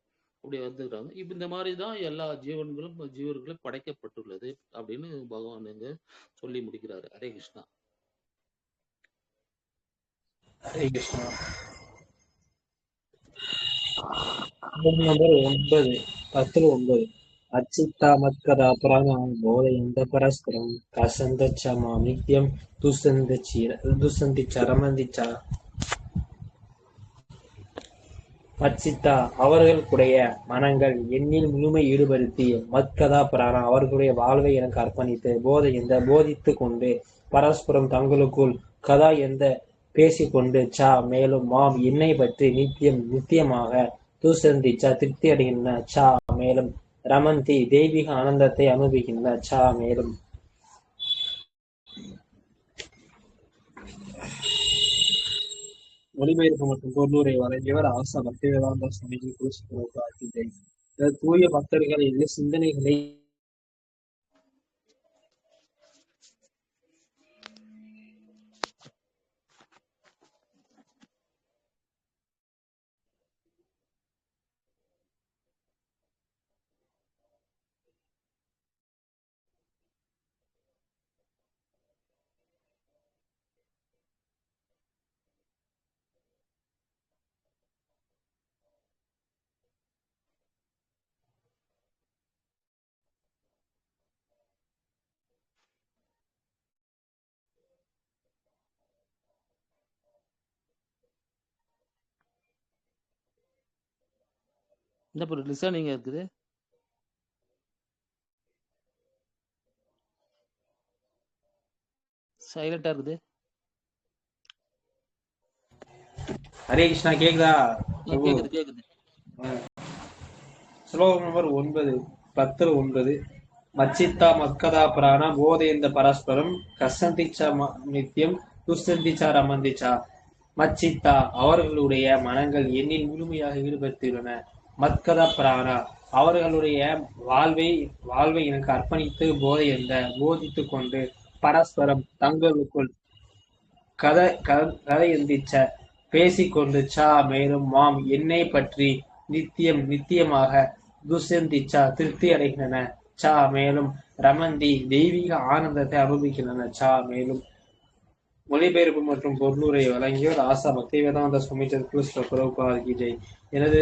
Speaker 2: அப்படி வந்துக்கிறாங்க. இப்ப இந்த மாதிரிதான் எல்லா ஜீவர்களும் படைக்கப்பட்டுள்ளது அப்படின்னு பகவான் இங்க சொல்லி முடிக்கிறாரு. ஹரே கிருஷ்ணா.
Speaker 1: ஹரே கிருஷ்ணா. நம்பர் 9, 10-9. அச்சித்தா மத்கதா பிராணாம் போதயந்த பரஸ்பரம் கசந்தச்ச மாம் நித்யம் துசந்திச்ச ரமந்திச்ச. மச்சித்தா அவர்களுடைய மனங்கள் என்னில் முழுமை ஈடுபடுத்தி, மத்கதா பிராணா அவர்களுடைய வாழ்வை எனக்கு அர்ப்பணித்து, போதித்து கொண்டு, பரஸ்பரம் தங்களுக்குள் கதா எந்த பேசிக்கொண்டு, மேலும் மாம் என்னை பற்றி நித்தியமாக துசந்திச்ச திருப்தி அடைகின்ற, மேலும் ரமந்தி தெய்வீக ஆனந்தத்தை அனுபவிக்கின்ற, மேலும் மொழிபெயர்ப்பு மற்றும் பொருளுரை வழங்கியவர் ஆசா பக்திவேதாந்த சுவாமிஜி குருஜி. தூய பக்தர்களின் சிந்தனைகளை
Speaker 2: என்ன பொருள் லிசனிங் இருக்குது? சைலண்டா இருக்குது.
Speaker 1: ஹரே கிருஷ்ணா. கேக்குதா?
Speaker 2: கேக்குது.
Speaker 1: ஸ்லோகம் நம்பர் 9, 10-9. மச்சித்தா மத்கதா பிராண போதயந்த பரஸ்பரம் கசந்திச்ச நித்யம் துஷ்சந்திச்சா ரமந்திச்சா மச்சித்தா அவர்களுடைய மனங்கள் என்னில் முழுமையாக ஈடுபடுத்தியுள்ளன. மத்கத பிராணா அவர்களுடைய வாழ்வை எனக்கு அர்ப்பணித்து போதித்துக் கொண்டு பரஸ்பரம் தங்களுக்குள் கதையந்திச்ச பேசிக்கொண்டு மேலும் மாம் என்னை பற்றி நித்தியமாக துஷ்சந்திச்சா திருப்தி அடைகின்றன. மேலும் ரமந்தி தெய்வீக ஆனந்தத்தை அனுபவிக்கின்றன. மேலும் மொழிபெயர்ப்பு மற்றும் பொருளுரை வழங்கியோர் ஆசா பக்திவேதாந்த சுவாமி கிருஷ்ண பிரபுபாத் கி ஜெய். எனது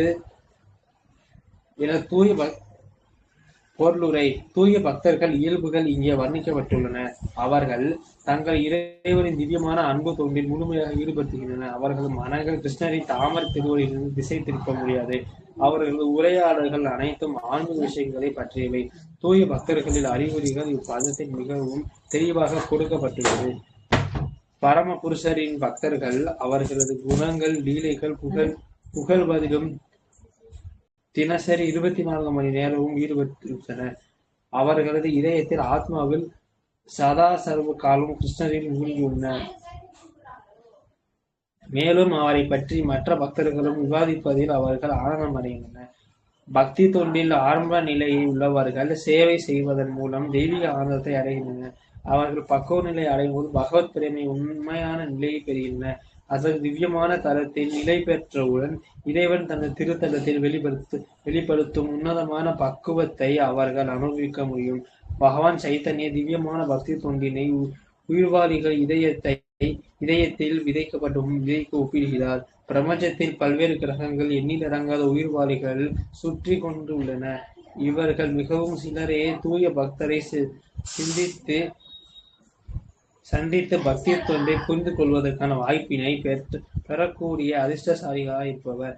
Speaker 1: பொருளுரை தூய பக்தர்கள் இயல்புகள் இங்கே வர்ணிக்கப்பட்டுள்ளன. அவர்கள் தங்கள் இறைவனின் திவ்யமான அன்பு தொண்டில் முழுமையாக ஈடுபடுத்துகின்றனர். அவர்களது மனங்கள் கிருஷ்ணரின் தாமரை திருவடியிலிருந்து திசை திருப்ப முடியாது. அவர்களது உரையாடல்கள் அனைத்தும் ஆன்மீக விஷயங்களை பற்றியவை. தூய பக்தர்களில் அறிகுறிகள் இப்பதத்தில் மிகவும் தெளிவாக கொடுக்கப்பட்டுள்ளது. பரம புருஷரின் பக்தர்கள் அவர்களது குணங்கள் லீலைகள் புகழ்வதிலும் தினசரி 24 மணி நேரமும் ஈடுபட்டுள்ளனர். அவர்களது இதயத்தில் ஆத்மாவில் சதா சர்வ காலம் கிருஷ்ணரில் மூழ்கியுள்ளனர். மேலும் அவரை பற்றி மற்ற பக்தர்களும் விவாதிப்பதில் அவர்கள் ஆனந்தம் அடைகின்றனர். பக்தி தொண்டில் ஆரம்ப நிலையில் உள்ளவர்கள் சேவை செய்வதன் மூலம் தெய்வீக ஆனந்தத்தை அடைகின்றனர். அவர்கள் பக்குவ நிலை அடையும் போது பகவத் பிரேமை உண்மையான நிலையை பெறுகின்றனர். அதன் திவ்யமான தரத்தில் நிலை பெற்றவுடன் இறைவன் தனது திருத்தலத்தில் வெளிப்படுத்தும் உன்னதமான பக்குவத்தை அவர்கள் அனுபவிக்க முடியும். பகவான் சைத்தன்ய திவ்யமான பக்தி தொண்டினை உயிர்வாளிகள் இதயத்தில் விதைக்கப்படும் விதைக்கு ஒப்பிடுகிறார். பிரபஞ்சத்தில் பல்வேறு கிரகங்கள் எண்ணிலடங்காத உயிர்வாளிகள் சுற்றி கொண்டு உள்ளன. இவர்கள் மிகவும் சிலரே தூய பக்தரை சந்தித்து பக்தி தொண்டை புரிந்து கொள்வதற்கான வாய்ப்பினை பெறக்கூடிய அதிர்ஷ்டசாலிகளாக இருப்பவர்.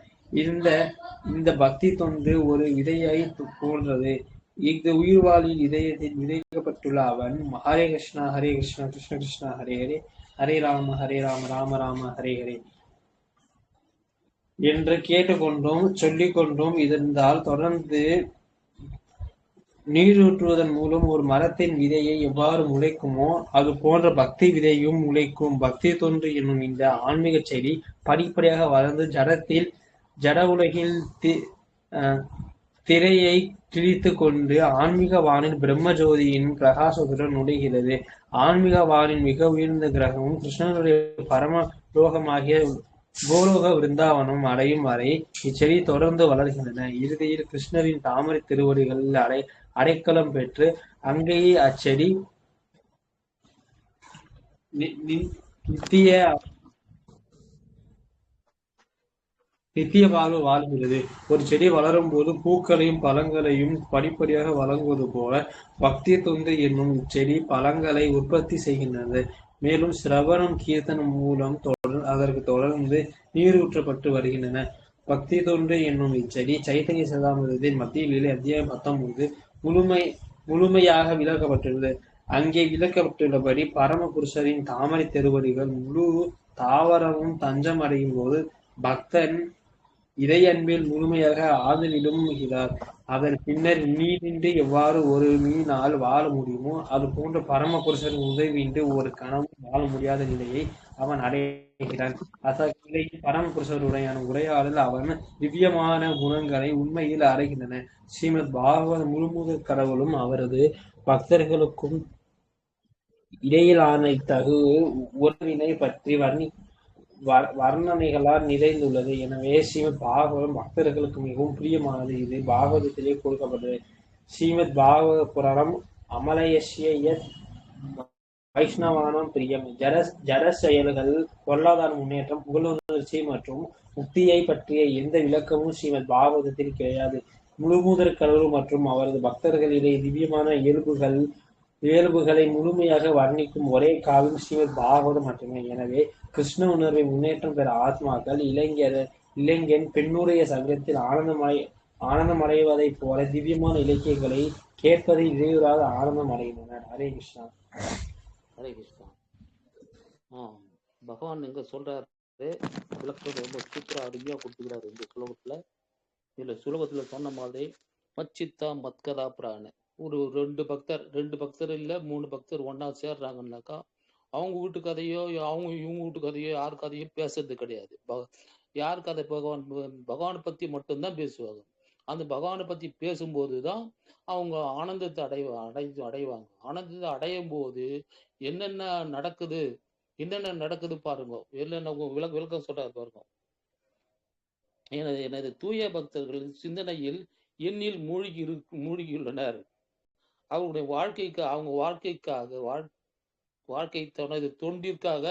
Speaker 1: இந்த பக்தி தொண்டு ஒரு விதையை போன்றது. இங்கு உயிர்வாளியின் இதயத்தில் விதைக்கப்பட்டுள்ள அவன் ஹரே கிருஷ்ணா கிருஷ்ண கிருஷ்ணா ஹரே ஹரே ஹரே ராம ராம ராம ஹரே ஹரே என்று கேட்டுக்கொண்டும் சொல்லிக்கொண்டும் இருந்தால் தொடர்ந்து நீரூற்றுவதன் மூலம் ஒரு மரத்தின் விதையை எவ்வாறு முளைக்குமோ அது போன்ற பக்தி விதையும் முளைக்கும். பக்தி தொன்று என்னும் இந்த ஆன்மீக செடி படிப்படியாக வளர்ந்து ஜட உலகில் திரையை கிழித்து கொண்டு ஆன்மீக வானில் பிரம்ம ஜோதியின் பிரகாசத்துடன் நுழைகிறது. ஆன்மீக வானின் மிக உயர்ந்த கிரகமும் கிருஷ்ணனுடைய பரம லோகமாகிய கோலோக விருந்தாவனம் அடையும் வரை இச்செடி தொடர்ந்து வளர்கின்றன. இறுதியில் கிருஷ்ணரின் தாமரை திருவடிகளில் அடைக்கலம் பெற்று அங்கேயே அச்செடி நித்திய வாழ்வு வாழ்கிறது. ஒரு செடி வளரும் போது பூக்களையும் பழங்களையும் படிப்படியாக வழங்குவது போல பக்தி தொண்டு என்னும் இச்செடி பழங்களை உற்பத்தி செய்கின்றது. மேலும் சிரவணம் கீர்த்தனம் மூலம் அதற்கு தொடர்ந்து நீரூற்றப்பட்டு வருகின்றன. பக்தி தொண்டு என்னும் இச்செடி சைத்தன்ய சதாமிரதத்தின் மத்தியில் அத்தியாயம் 19 முழுமையாக விளக்கப்பட்டுள்ளது. அங்கே விளக்கப்பட்டுள்ளபடி பரம புருஷரின் தாமரை திருவடிகள் முழு தாவரமும் தஞ்சம் அடையும் போது பக்தன் இறையன்பில் முழுமையாக ஆதலிடுகிறார். அதன் பின்னர் நீரின்றி எவ்வாறு ஒரு மீனால் வாழ முடியுமோ அது போன்ற பரம புருஷரின் உதவியின்றி ஒரு கணமும் வாழ முடியாத நிலையை அவன் அடைகிறான். அத்தகைய பரம புருஷருடையான உரையாடல் அவன் திவ்யமான குணங்களை உண்மையில் அடைகின்றன. ஸ்ரீமத் பாகவத முழுமுதற் கடவுளும் அவரது பக்தர்களுக்கும் இடையிலான இத்தகு உறவினை பற்றி வர்ணனைகளால் நிறைந்துள்ளது. எனவே ஸ்ரீமத் பாகவதம் பக்தர்களுக்கு மிகவும் பிரியமானது. இது பாகவதத்திலே கொடுக்கப்பட்டது. ஸ்ரீமத் பாகவத புராணம் அமலயஸ்ய யத் வைஷ்ணவானம் பிரியம். ஜட செயல்கள், பொருளாதார முன்னேற்றம், புகழுணர்ச்சி மற்றும் முக்தியை பற்றிய எந்த விளக்கமும் ஸ்ரீமத் பாகவதத்தில் கிடையாது. முழுமுதற் கடவுள் மற்றும் அவரது பக்தர்களிடையே திவ்யமான இயல்புகளை முழுமையாக வர்ணிக்கும் ஒரே காவியம் ஸ்ரீமத் பாகவதம் மட்டுமே. எனவே கிருஷ்ண உணர்வை முன்னேற்றம் பெற ஆத்மாக்கள் இளைஞன் பெண்ணுடைய சங்கத்தில் ஆனந்தமடைவதைப் போல திவ்யமான இலக்கியங்களை கேட்பதில் இடையூறாக ஆனந்தம் அடைகின்றனர். ஹரே கிருஷ்ணா.
Speaker 2: ஹரே கிருஷ்ணா. பகவான் எங்க சொல்றாரு, விளக்கம் ரொம்ப சூப்பரா அருமையா கொடுத்துக்கிறாரு இந்த சுலோகத்துல. இதுல சுலோகத்துல சொன்ன மாதிரி மச்சித்தா மத்கதா பிராண ஒரு ரெண்டு பக்தர் இல்ல 3 பக்தர் ஒன்னா சேர்றாங்கன்னாக்கா அவங்க வீட்டு கதையோ அவங்க இவங்க வீட்டு கதையோ யார் கதையோ பேசுறது கிடையாது. யார் கதை பகவானை பத்தி மட்டும்தான் பேசுவாங்க. அந்த பகவானை பத்தி பேசும்போதுதான் அவங்க ஆனந்தத்தை அடைவாங்க. ஆனந்தத்தை அடையும் போது என்னென்ன நடக்குது பாருங்க. என்னென்ன விளக்கம் சொல்றாரு பாருங்க. எனது தூய பக்தர்கள் சிந்தனையில் எண்ணில் மூழ்கியுள்ளனர். அவங்களுடைய வாழ்க்கை தனது தொண்டிற்காக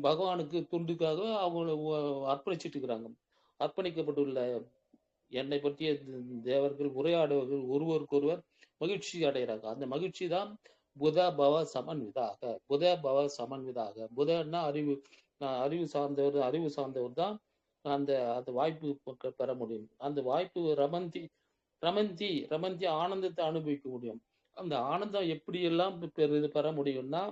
Speaker 2: பகவானுக்கு தொண்டுக்காக அவங்கள அர்ப்பணிச்சிட்டு இருக்கிறாங்க. அர்ப்பணிக்கப்பட்டுள்ள என்னை பற்றிய தேவர்கள் உரையாடுவர்கள் ஒருவருக்கொருவர் மகிழ்ச்சி அடைகிறாங்க. அந்த மகிழ்ச்சி தான் புத பவ சமன்விதாக. புதன்னா அறிவு சார்ந்தவர் தான் அந்த வாய்ப்பு பெற முடியும். அந்த வாய்ப்பு ரமந்தி ஆனந்தத்தை அனுபவிக்க முடியும். அந்த ஆனந்தம் எப்படி எல்லாம் பெற முடியும்னா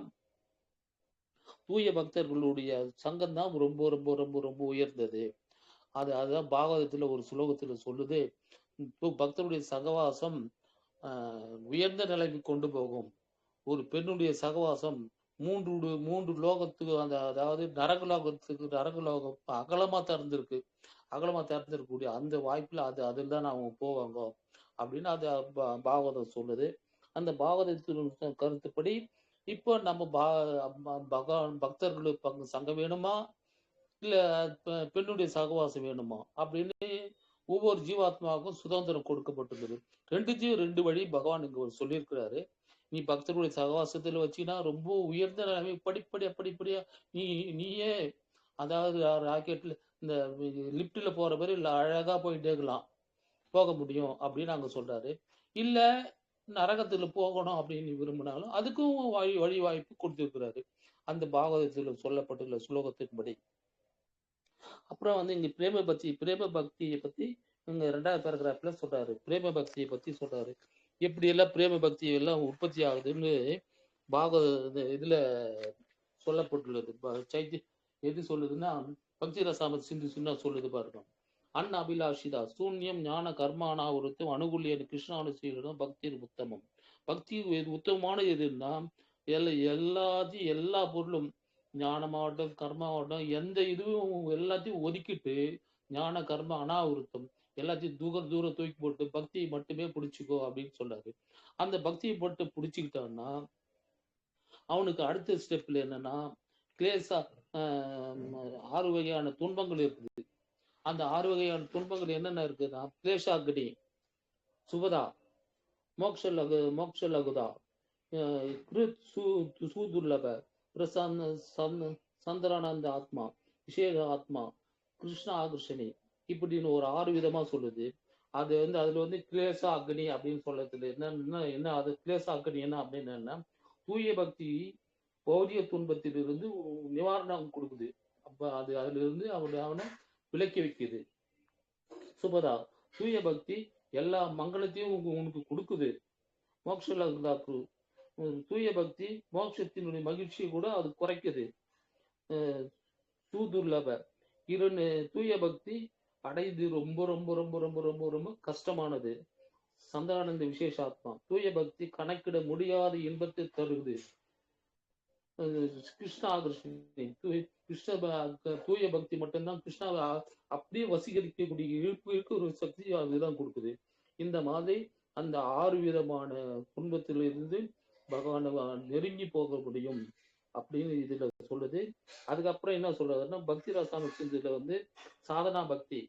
Speaker 2: தூய பக்தர்களுடைய சங்கம் தான் ரொம்ப ரொம்ப ரொம்ப ரொம்ப உயர்ந்தது. அதுதான் பாகவதத்துல ஒரு ஸ்லோகத்துல சொல்லுது, பக்தருடைய சகவாசம் உயர்ந்த நிலைக்கு கொண்டு போகும். ஒரு பெண்ணுடைய சகவாசம் மூன்று லோகத்துக்கு அதாவது நரகலோகம் அகலமா திறந்திருக்கக்கூடிய அந்த வாய்ப்புல அதில் தான் அவங்க போவாங்க அப்படின்னு அது பாகவதம் சொல்லுது. அந்த பாகவதத்தின் கருத்துப்படி இப்போ நம்ம பக்தர்களுக்கு சங்கம் வேணுமா இல்ல பெண்ணுடைய சகவாசம் வேணுமா அப்படின்னு ஒவ்வொரு ஜீவாத்மாவுக்கும் சுதந்திரம் கொடுக்கப்பட்டுள்ளது. ரெண்டு வழி பகவான் இங்க சொல்லியிருக்கிறாரு. நீ பக்தருடைய சகவாசத்துல வச்சுன்னா ரொம்ப உயர்ந்த நிலைமை படிப்படியா நீயே அதாவது ராக்கெட்ல இந்த லிப்ட்ல போற மாதிரி இல்ல அழகா போயிட்டே இருக்கலாம், போக முடியும் அப்படின்னு அங்க சொல்றாரு. இல்ல நரகத்துல போகணும் அப்படின்னு விரும்பினாலும் அதுக்கும் வழி வாய்ப்பு கொடுத்திருக்கிறாரு அந்த பாகவதத்தில் சொல்லப்பட்டுள்ள ஸ்லோகத்தின்படி. அப்புறம் இங்க பிரேம பக்தியை பத்தி இங்க 2வது பேராகிராஃப்ல சொல்றாரு. பிரேம பக்தியை பத்தி சொல்றாரு. எப்படி எல்லாம் பிரேம பக்தி எல்லாம் உற்பத்தி ஆகுதுன்னு பாகவத இதுல சொல்லப்பட்டுள்ளது. எது சொல்லுதுன்னா பக்தி ரசாமத் சிந்து சின்ன சொல்லுது பாருங்க. அபிலாஷிதா சூன்யம் ஞான கர்மானா ஒருத்தம் அனுகூலியன் கிருஷ்ணானுசீலனும் பக்தி உத்தமம். பக்தி உத்தமமான எதுன்னா எல்லா பொருளும் ஞானமாகட்டும் கர்மாவட்டும் எந்த இதுவும் எல்லாத்தையும் ஒதுக்கிட்டு ஞான கர்ம அனாவிருத்தம் எல்லாத்தையும் தூரம் தூக்கி போட்டு பக்தியை மட்டுமே பிடிச்சிக்கோ அப்படின்னு சொல்றாரு. அந்த பக்தியை போட்டு பிடிச்சிக்கிட்டான்னா அவனுக்கு அடுத்த ஸ்டெப்ல என்னன்னா கிளேசா 6 வகையான துன்பங்கள் இருக்குது. அந்த 6 வகையான துன்பங்கள் என்னென்ன இருக்குன்னா கிளேஷாக்னி, சுபதா, மோக்ஷ லகுதா, சூதுர்லப, சந்திரானந்த ஆத்மா, விசேஷ ஆத்மா, கிருஷ்ண ஆகர்ஷணி இப்படின்னு ஒரு 6 விதமா சொல்லுது. அது அதுல கிளேசா அக்னி அப்படின்னு சொல்றது என்ன அது கிளேசா அக்னி என்ன அப்படின்னு என்ன தூய பக்தி பௌதிய துன்பத்திலிருந்து நிவாரணம் கொடுக்குது. அப்ப அதுல இருந்து அவனை விலக்கி வைக்குது. சுபதா தூய பக்தி எல்லா மங்களத்தையும் உனக்கு கொடுக்குது. மோக்ஷலாக்கு தூய பக்தி மோட்சத்தினுடைய மகிழ்ச்சியை கூட அது குறைக்குது. சூதுர்லப தூய பக்தி அடைந்து ரொம்ப ரொம்ப ரொம்ப ரொம்ப ரொம்ப ரொம்ப கஷ்டமானது. சந்தானந்த விசேஷாத்மா தூய பக்தி கணக்கிட முடியாத இன்பத்தை தருவது. கிருஷ்ண ஆகர்ஷணி தூய பக்தி மட்டும்தான் கிருஷ்ணாவை அப்படியே வசீகரிக்கக்கூடிய இழுப்பு ஒரு சக்தி அதுதான் கொடுக்குது. இந்த மாதிரி அந்த 6 விதமான துன்பத்திலிருந்து பகவானை நெருங்கி போக முடியும் அப்படின்னு இதுல சொல்லுது. அதுக்கப்புறம் என்ன சொல்றதுன்னா பக்தி ரசாயன சிந்துல சாதனா பக்தி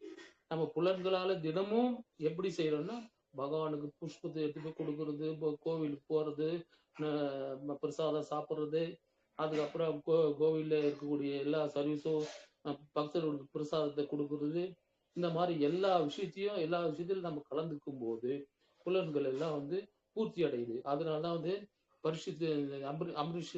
Speaker 2: நம்ம புலன்களால தினமும் எப்படி செய்யறோம்னா பகவானுக்கு புஷ்பத்தை எடுத்து போய் கொடுக்கறது, கோவிலுக்கு போறது, பிரசாதம் சாப்பிட்றது, அதுக்கப்புறம் கோவில்ல இருக்கக்கூடிய எல்லா சர்வீஸும் பக்தர்களுக்கு பிரசாதத்தை கொடுக்கறது, இந்த மாதிரி எல்லா விஷயத்திலும் நம்ம கலந்துக்கும் போது புலன்கள் எல்லாம் பூர்த்தி அடையுது. அதனாலதான் பரிசுத்த அம்பரீஷ்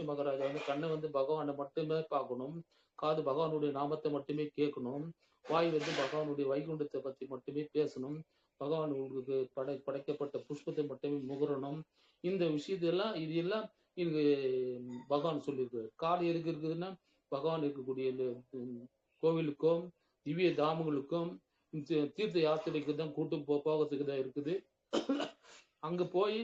Speaker 2: மகாராஜா கண்ணை பகவானை மட்டுமே பார்க்கணும், காது பகவானுடைய நாமத்தை மட்டுமே கேட்கணும், வாய் பகவானுடைய வைகுண்டத்தை பத்தி மட்டுமே பேசணும், பகவான் உங்களுக்கு படைக்கப்பட்ட புஷ்பத்தை மட்டுமே முகரணும். இந்த விஷயத்தெல்லாம் இது எல்லாம் இங்கு பகவான் சொல்லியிருக்காரு. காடு எதுக்கு இருக்குதுன்னா பகவான் இருக்கக்கூடிய கோவிலுக்கும் திவ்ய தாமங்களுக்கும் தீர்த்த யாத்திரைக்கு தான் போகிறதுக்கு தான் இருக்குது. அங்க போய்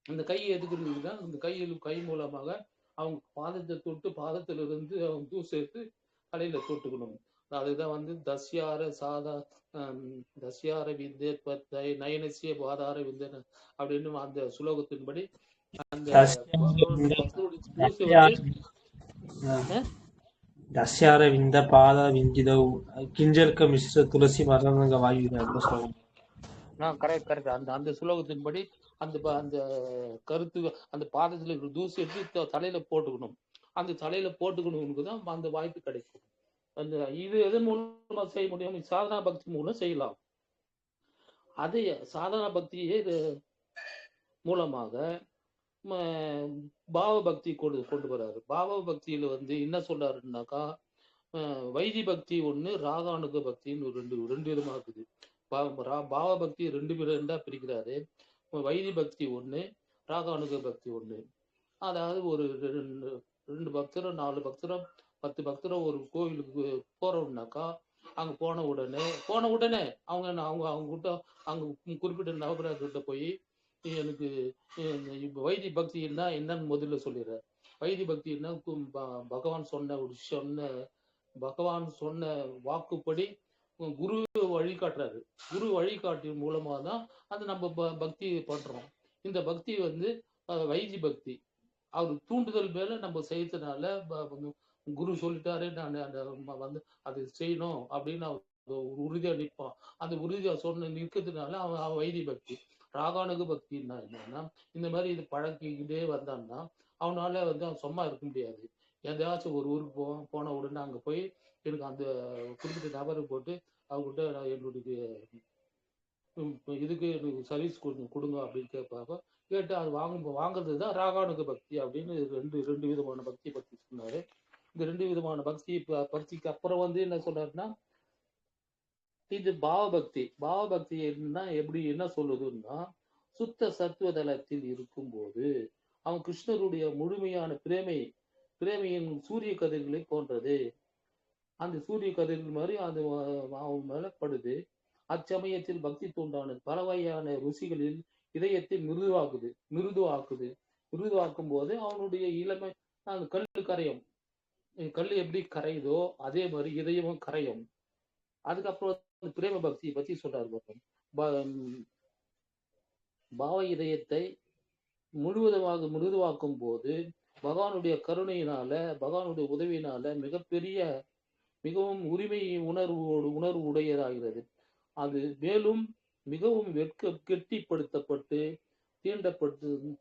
Speaker 2: அந்த கை எதுக்கு இருக்குதுன்னா, இந்த கை மூலமாக அவங்க பாதத்தை தொட்டு பாதத்திலிருந்து அவங்க தூசு எடுத்து தலையில தொட்டுக்கணும். அதுதான் வந்து தஸ்யார வித்ய நயனசிய பாதார விந்தன அப்படின்னு அந்த சுலோகத்தின்படி அந்த பக்தருடைய தூசை வந்து
Speaker 1: தஸ்யார விந்த பாத விஞ்சிதவு கிஞ்சல்க மிஸ்ர துளசி மரணங்க வாயு அப்படின்னு சொல்லுவாங்க.
Speaker 2: கரெக்ட். அந்த சுலோகத்தின்படி அந்த அந்த கருத்து அந்த பாதத்துல இருக்கிற தூசி எடுத்து தலையில போட்டுக்கணும். அந்த தலையில போட்டுக்கணும்னு தான் அந்த வாய்ப்பு கிடைக்கும். அந்த இது எதன் மூலமா செய்ய முடியும்? சாதனா பக்தி மூலம் செய்யலாம். அதே சாதனா பக்தியே மூலமாக பாவ பக்தி கொண்டு வர்றாரு. பாவ பக்தியில வந்து என்ன சொல்றாருன்னாக்கா, வைதி பக்தி ஒண்ணு, ராகானுக பக்தின்னு ரெண்டு விதமா இருக்குது. பாவ பக்தி ரெண்டா பிரிக்கிறாரு. வைதி பக்தி ஒண்ணு, ராகானுக பக்தி ஒண்ணு. அதாவது ஒரு 2 பக்தரோ 4 பக்தரோ 10 பக்தரோ ஒரு கோவிலுக்கு போறோம்னாக்கா, அங்க போன உடனே அவங்க கிட்ட அங்க குறிப்பிட்ட நவகிரகத்திட்ட போய் எனக்கு வைதி பக்தின்னா என்னன்னு முதல்ல சொல்லிடுறாரு. வைதி பக்தின்னா பகவான் சொன்ன வாக்குப்படி குரு வழிகாட்டுறாரு. குரு வழிகாட்டின் மூலமா தான் அது நம்ம பக்தி பண்றோம். இந்த பக்தி வந்து வைதி பக்தி. அவர் தூண்டுதல் மேல நம்ம செய்யறதுனால குரு சொல்லிட்டாரு, நான் வந்து அது செய்யணும் அப்படின்னு உறுதியா நிற்பான். அந்த உறுதியா நிற்கிறதுனால அவன் வைதி பக்தி. ராகானுக பக்தின்னா என்னன்னா, இந்த மாதிரி இது பழக்கிக்கிட்டே வந்தான்னா அவனால வந்து அவன் சும்மா இருக்க முடியாது. எதாச்சும் ஒரு ஊருக்கு போன உடனே அங்க போய் எனக்கு அந்த குறிப்பிட்ட நபரை போட்டு அவங்ககிட்ட என்னுடைய இதுக்கு எனக்கு சர்வீஸ் கொடுங்க அப்படின்னு கேட்பாங்க. கேட்டு அது வாங்குறது தான் ராகானுக பக்தி அப்படின்னு ரெண்டு விதமான பக்தி பற்றி சொன்னாரு. இந்த 2 விதமான பக்திக்கு அப்புறம் வந்து என்ன சொல்றாருன்னா, இது பாவபக்தி எப்படி என்ன சொல்லுதுன்னா, சுத்த சத்துவ தலத்தில் இருக்கும்போது அவன் கிருஷ்ணருடைய முழுமையான பிரேமையின் சூரிய கதிர்களை போன்றது. அந்த சூரிய கதிர்கள் மாதிரி அது அவன் மேல படுது. அச்சமயத்தில் பக்தி தூண்டானது பல வகையான ருசிகளில் இதயத்தை மிருதுவாக்கும் போது அவனுடைய இளமை அந்த கல்லு கரையும். கல் எப்படி கரையுதோ அதே மாதிரி இதயமும் கரையும். அதுக்கப்புறம் பிரேம பக்தியை பத்தி சொல்றாரு. பாவ இதயத்தை முழுவதுமாக மிருதுவாக்கும் போது பகவானுடைய கருணையினால, பகவானுடைய உதவியினால மிகவும் உரிமை உணர்வு உடையதாகிறது. அது மேலும் மிகவும் கெட்டிப்படுத்தப்பட்டு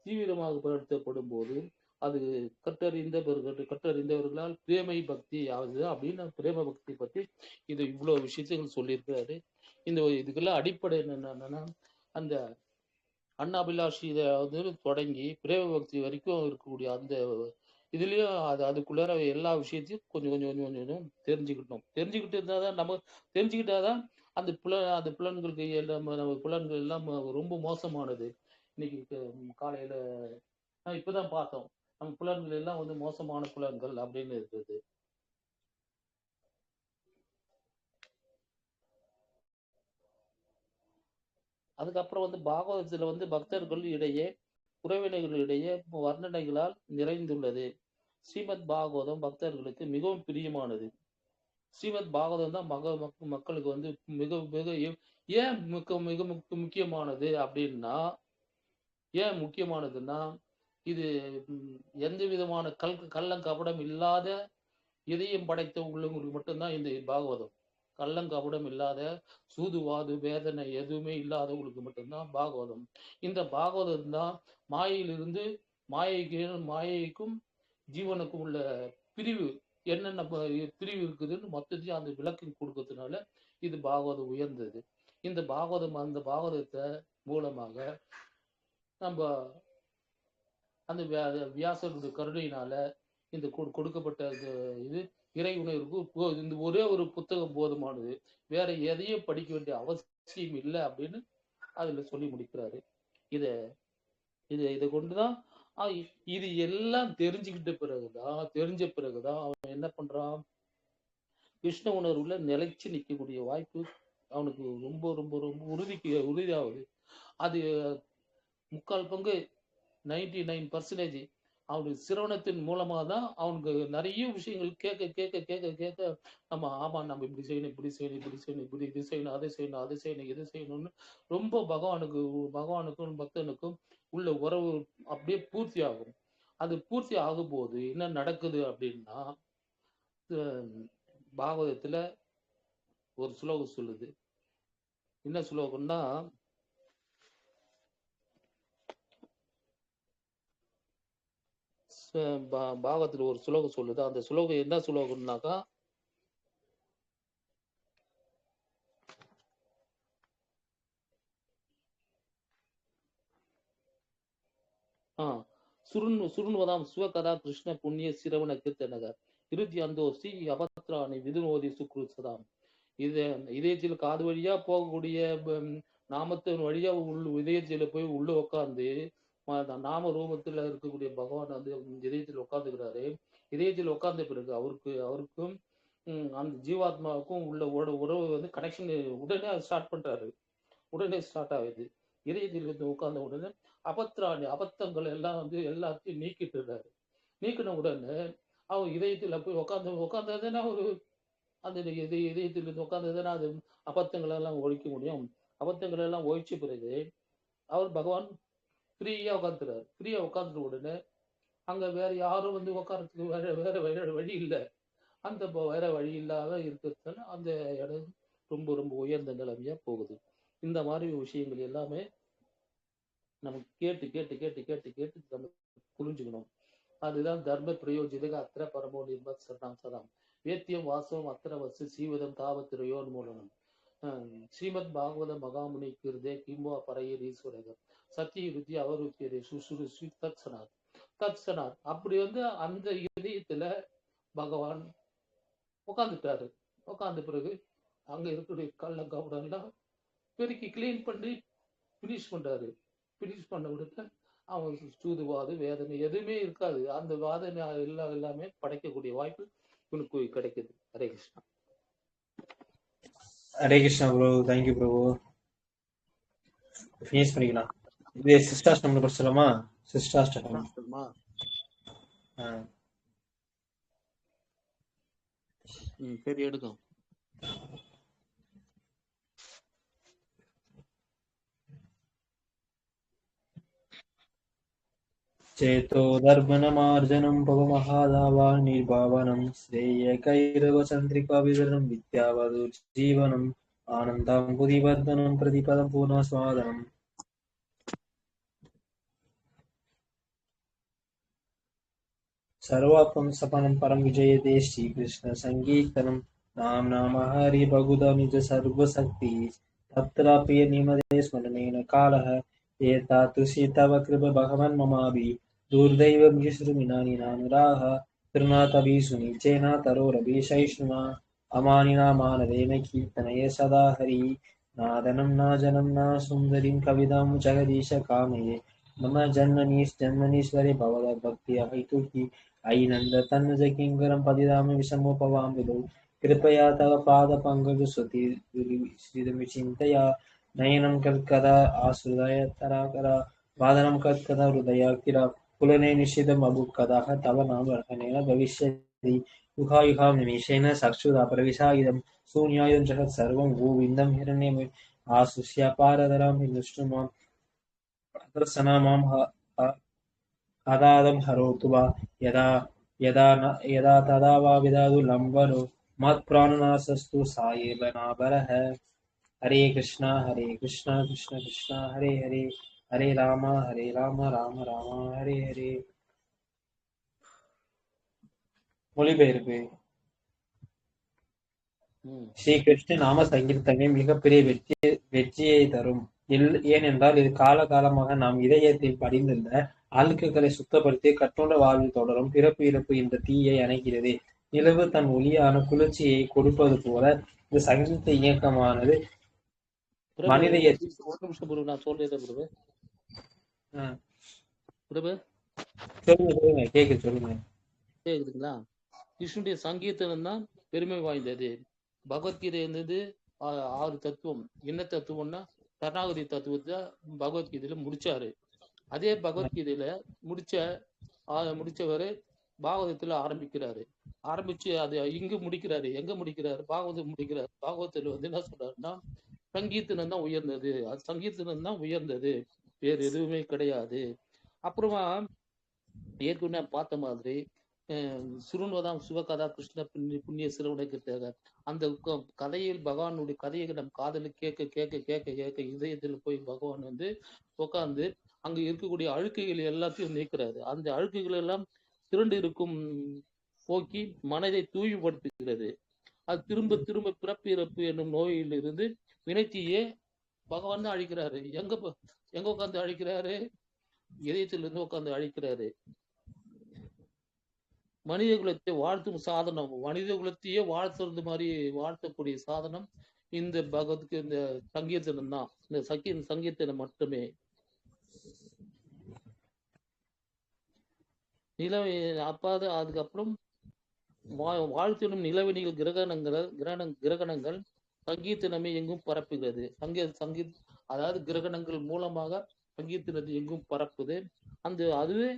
Speaker 2: தீவிரமாக படுத்தப்படும் போது அது கற்றறிந்தவர்களால் பிரேமை பக்தி ஆகுது அப்படின்னு பிரேம பக்தி பத்தி இது இவ்வளவு விஷயத்தைகள் சொல்லியிருக்கிறாரு. இதுக்கெல்லாம் அடிப்படை என்னன்னா, அந்த அன்னாபிலாஷி தொடங்கி பிரேம பக்தி வரைக்கும் இருக்கக்கூடிய அந்த இதுலயும் அதுக்குள்ளார எல்லா விஷயத்தையும் கொஞ்சம் தெரிஞ்சுக்கிட்டு இருந்தாதான் நம்ம தெரிஞ்சுக்கிட்டாதான் அந்த புலன்களுக்கு நம்ம புலன்கள் எல்லாம் ரொம்ப மோசமானது. இன்னைக்கு காலையில இப்பதான் பார்த்தோம், நம்ம புலன்கள் எல்லாம் வந்து மோசமான புலன்கள் அப்படின்னு இருக்குது. அதுக்கப்புறம் வந்து பாகவதத்துல வந்து பக்தர்கள் இடையே உறவினர்களிடையே வர்ணனைகளால் நிறைந்துள்ளது. ஸ்ரீமத் பாகவதம் பக்தர்களுக்கு மிகவும் பிரியமானது. ஸ்ரீமத் பாகவதம் தான் மக்களுக்கு வந்து மிக மிக ஏன் மிக முக்கியமானது அப்படின்னா, ஏன் முக்கியமானதுன்னா, இது எந்த விதமான கள்ளங்கபடம் இல்லாத இதயம் படைத்த உள்ளவங்களுக்கு மட்டும்தான் இந்த பாகவதம். கள்ளங்கபடம் இல்லாத சூதுவாது வேதனை எதுவுமே இல்லாதவங்களுக்கு மட்டும்தான் பாகவதம். இந்த பாகவதம் தான் மாயையிலிருந்து மாயைக்கும் ஜீவனுக்கும் உள்ள பிரிவு என்னென்ன பிரிவு இருக்குதுன்னு மொத்தத்தையும் அந்த விளக்கு கொடுக்கறதுனால இது பாகவதம் உயர்ந்தது. இந்த பாகவதத்தை மூலமாக நம்ம அந்த வியாசருடைய கருணையினால இந்த கொடுக்கப்பட்ட இது இறை உணர்வுக்கு இந்த ஒரே ஒரு புத்தகம் போதுமானது, வேற எதையும் படிக்க வேண்டிய அவசியம் இல்லை அப்படின்னு அதுல சொல்லி முடிக்கிறாரு. இதை கொண்டுதான் இது எல்லாம் தெரிஞ்ச பிறகுதான் அவன் என்ன பண்றான், கிருஷ்ண உணர்வுல நிலைச்சு நிற்கக்கூடிய வாய்ப்பு அவனுக்கு ரொம்ப ரொம்ப ரொம்ப உறுதியாகுது. அது 3/4 பங்கு 99% அவனுக்கு சிரவணத்தின் மூலமா தான் அவனுக்கு நிறைய விஷயங்கள் கேட்க கேட்க கேட்க கேட்க நம்ம ஆமா நம்ம இப்படி செய்யணும் இப்படி செய்யணும் இப்படி செய்யணும் இப்படி இது செய்யணும் அதை செய்யணும் அதை செய்யணும் இது செய்யணும்னு ரொம்ப பகவானுக்கும் பக்தனுக்கும் உள்ள உறவு அப்படியே பூர்த்தி ஆகும். அது பூர்த்தி ஆகும்போது என்ன நடக்குது அப்படின்னா, பாகவதத்துல ஒரு ஸ்லோகம் சொல்லுது. என்ன ஸ்லோகம்னா, பாகவத்துல ஒரு ஸ்லோகம் சொல்லுது. அந்த ஸ்லோகம் என்ன ஸ்லோகம்னாக்கா, சுருண்வதாம் சிவகதா கிருஷ்ண புண்ணிய சிரவண கீர்த்தனக இருத்தி அந்தோசி அபத்ராணி விதுநோதி சுக்ருசதாம். இதயத்தில் காது வழியா போகக்கூடிய நாமத்தின் வழியா இதயத்தில போய் உள்ள உட்கார்ந்து நாம ரூபத்துல இருக்கக்கூடிய பகவான் வந்து இதயத்தில் உட்கார்ந்துக்கிறாரு. இதயத்தில் உட்கார்ந்த பிறகு அவருக்கும் அந்த ஜீவாத்மாவுக்கும் உள்ள உறவு வந்து கனெக்ஷன் உடனே ஸ்டார்ட் பண்றாரு. உடனே ஸ்டார்ட் ஆகுது. இதயத்தில் இருந்து உட்கார்ந்த உடனே அபத்தங்கள் எல்லாம் வந்து எல்லாத்தையும் நீக்கிட்டுறாரு. நீக்கின உடனே அவர் இதயத்துல போய் உட்கார்ந்ததுன்னா ஒரு அந்த இதயத்தில் இருந்து உட்கார்ந்ததுன்னா அது அபத்தங்கள் எல்லாம் ஒழிக்க முடியும். அபத்தங்கள் எல்லாம் ஒழிச்ச பிறகு அவர் பகவான் ஃப்ரீயா உட்காந்துறாரு. ஃப்ரீயா உட்கார்ந்த உடனே அங்க வேற யாரும் வந்து உட்காரத்துக்கு வேற வழி இல்லை. அந்த வேற வழி இல்லாத இருக்கிறதுனால அந்த இடம் ரொம்ப ரொம்ப உயர்ந்த நிலைமையா போகுது. இந்த மாதிரி விஷயங்கள் எல்லாமே நமக்கு கேட்டு கேட்டு கேட்டு கேட்டு கேட்டு நம்ம புரிஞ்சுக்கணும். அதுதான் தர்ம பிரயோஜிதக அத்திர பரமோ நிர்மத் சரணாம் சதாம் வேத்தியம் வாசவம் அத்திர வசு சீவதம் தாவத்திரையோன் மூலனம் ஸ்ரீமத் பாகவத மகாமுனி கிருதே கிம்போ பரையர் ஈஸ்வரகர் சத்திய ருத்தி அவருத்தியரே சுசுரு ஸ்ரீ தத்சனார். அப்படி வந்து அந்த இதயத்துல பகவான் உட்காந்துட்டாரு. உட்கார்ந்த பிறகு அங்க இருக்கக்கூடிய கள்ள கபடம் எல்லாம் பெருக்கி கிளீன் பண்ணி பினிஷ் பண்றாரு. பினிஷ் பண்ண விட அவன் சூதுவாது வேதனை எதுவுமே இருக்காது. அந்த வாதனை எல்லாமே படைக்கக்கூடிய வாய்ப்பு உனக்கு கிடைக்குது. Hare Krishna.
Speaker 1: Hare Krishna bro. Thank you bro. Finish பண்ணிக்கலாம். இது சிஸ்டாஷ்டம் படிச்சலாமா? சிஸ்டாஷ்டம்
Speaker 2: சரி எடுக்கும்.
Speaker 1: चेतो दर्पणमार्जनं पवमहादावा निर्भावनं श्रेयकैरवचन्द्रिका विवरणं विद्यावधुर्जीवनम् आनन्दां बुधिवर्धनं प्रतिपदं पुनस्वादनम् सर्वात्मं सपनं परं विजयते श्रीकृष्ण संकीर्तनं नाम नाम हरि भगुदा निज सर्वशक्ति तत्रापि निमदे स्मरणेन कालः एतादृशी तव कृप भगवन् ममाभि दुर्दैवं विसृमिनानि नानुराः कृणातभिसुनिचेन तरोरभिषैष्णुना अमानिना मानदेन कीर्तनये सदा हरि नादनं न जनं न सुन्दरीं कवितां जगदीश कामये मम जन्मनीश्वरे भवद्भक्ति अहैतुकी अयि नन्द तन्नुज किङ्करं पतितामि विषमोपवाम्बुधौ कृपया तव पादपङ्कजस्तुतिविचिन्तया नयनं कदा आश्रितय तराकरा वादनं कदा हृदयाकिरा पुलने निश्चितम् अभुक्कदाः तव नाम रहनेन भविष्यति युगायुगां निमेषेण चक्षुरा प्रविशायिदं शून्यायुधं जगत् सर्वं गोविन्दं हिरण्यम् आसुष्यपारदरां विष्णुमां दर्शना मां अदादं हरोतु वा यदा तदा वा विदादु लम्बनो मत्प्राणनाशस्तु सायेव नाबरः। हरे कृष्णा कृष्ण कृष्ण हरे हरे हरे राम राम राम हरे हरे. மொழிபெயர்ப்பு. ஸ்ரீ கிருஷ்ண நாம சங்கீர்த்தனை மிகப்பெரிய வெற்றியை தரும். ஏனென்றால் இது காலகாலமாக நாம் இதயத்தில் படிந்துள்ள அழுக்குகளை சுத்தப்படுத்தி கட்டுண்ட வாழ்வில் தொடரும் பிறப்பு இறப்பு என்ற தீயை அணைக்கிறது. நிலவு தன் ஒளியான குளிர்ச்சியை கொடுப்பது போல இந்த சங்கீத இயக்கமானது மனித
Speaker 2: கேக்குதுங்களா? கிருஷ்ணனுடைய சங்கீதம் தான் பெருமை வாய்ந்தது. பகவத்கீதை இருந்தது 6 தத்துவம். என்ன தத்துவம்னா சரணாகதி தத்துவத்தை பகவத்கீதையில முடிச்சாரு. அதே பகவத்கீதையில முடிச்சவரு பாகவதத்துல ஆரம்பிச்சு அது இங்கு முடிக்கிறாரு. எங்க முடிக்கிறாரு? பாகவதம் முடிக்கிறாரு. பாகவதத்துல என்ன சொல்றாருன்னா, சங்கீர்த்தனம் தான் உயர்ந்தது, அது சங்கீர்த்தனம் தான் உயர்ந்தது, வேறு எதுவுமே கிடையாது. அப்புறமா ஏற்கனவே பார்த்த மாதிரி சுருண்வதாம் சிவகதா கிருஷ்ண புண்ணிய சிறுவனுக்கு அந்த கதையில் பகவானுடைய கதையை நம் காதல கேட்க கேட்க கேட்க கேட்க இதயத்துல போய் பகவான் உட்கார்ந்து அங்க இருக்கக்கூடிய அழுக்குகள் எல்லாத்தையும் நீக்கிறாரு. அந்த அழுக்குகள் எல்லாம் திரண்டு இருக்கும் போக்கி மனதை தூய்மைப்படுத்துகிறது. அது திரும்ப திரும்ப பிறப்பு இறப்பு என்னும் நோயிலிருந்து வினைத்தியே பகவான் தான் அழிக்கிறாரு. எங்க உட்காந்து அழிக்கிறாரு? இதயத்திலிருந்து உட்காந்து அழிக்கிறாரு. மனித குலத்தை வாழ்த்தும் சாதனம், மனித குலத்தையே வாழ்த்துறது மாதிரி வாழ்த்தக்கூடிய சாதனம் இந்த இந்த சங்கீர்த்தனம் தான். இந்த சங்கீர்த்தனம் மட்டுமே. நிலவை அப்பாது அதுக்கப்புறம் வாழ்த்தினும் நிலவெளிகள் கிரகணங்கள் சங்கீர்த்தனமே எங்கும் பரப்புகிறது. அதாவது கிரகணங்கள் மூலமாக சங்கீர்த்தனத்தை எங்கும் பரப்புது. அதுவே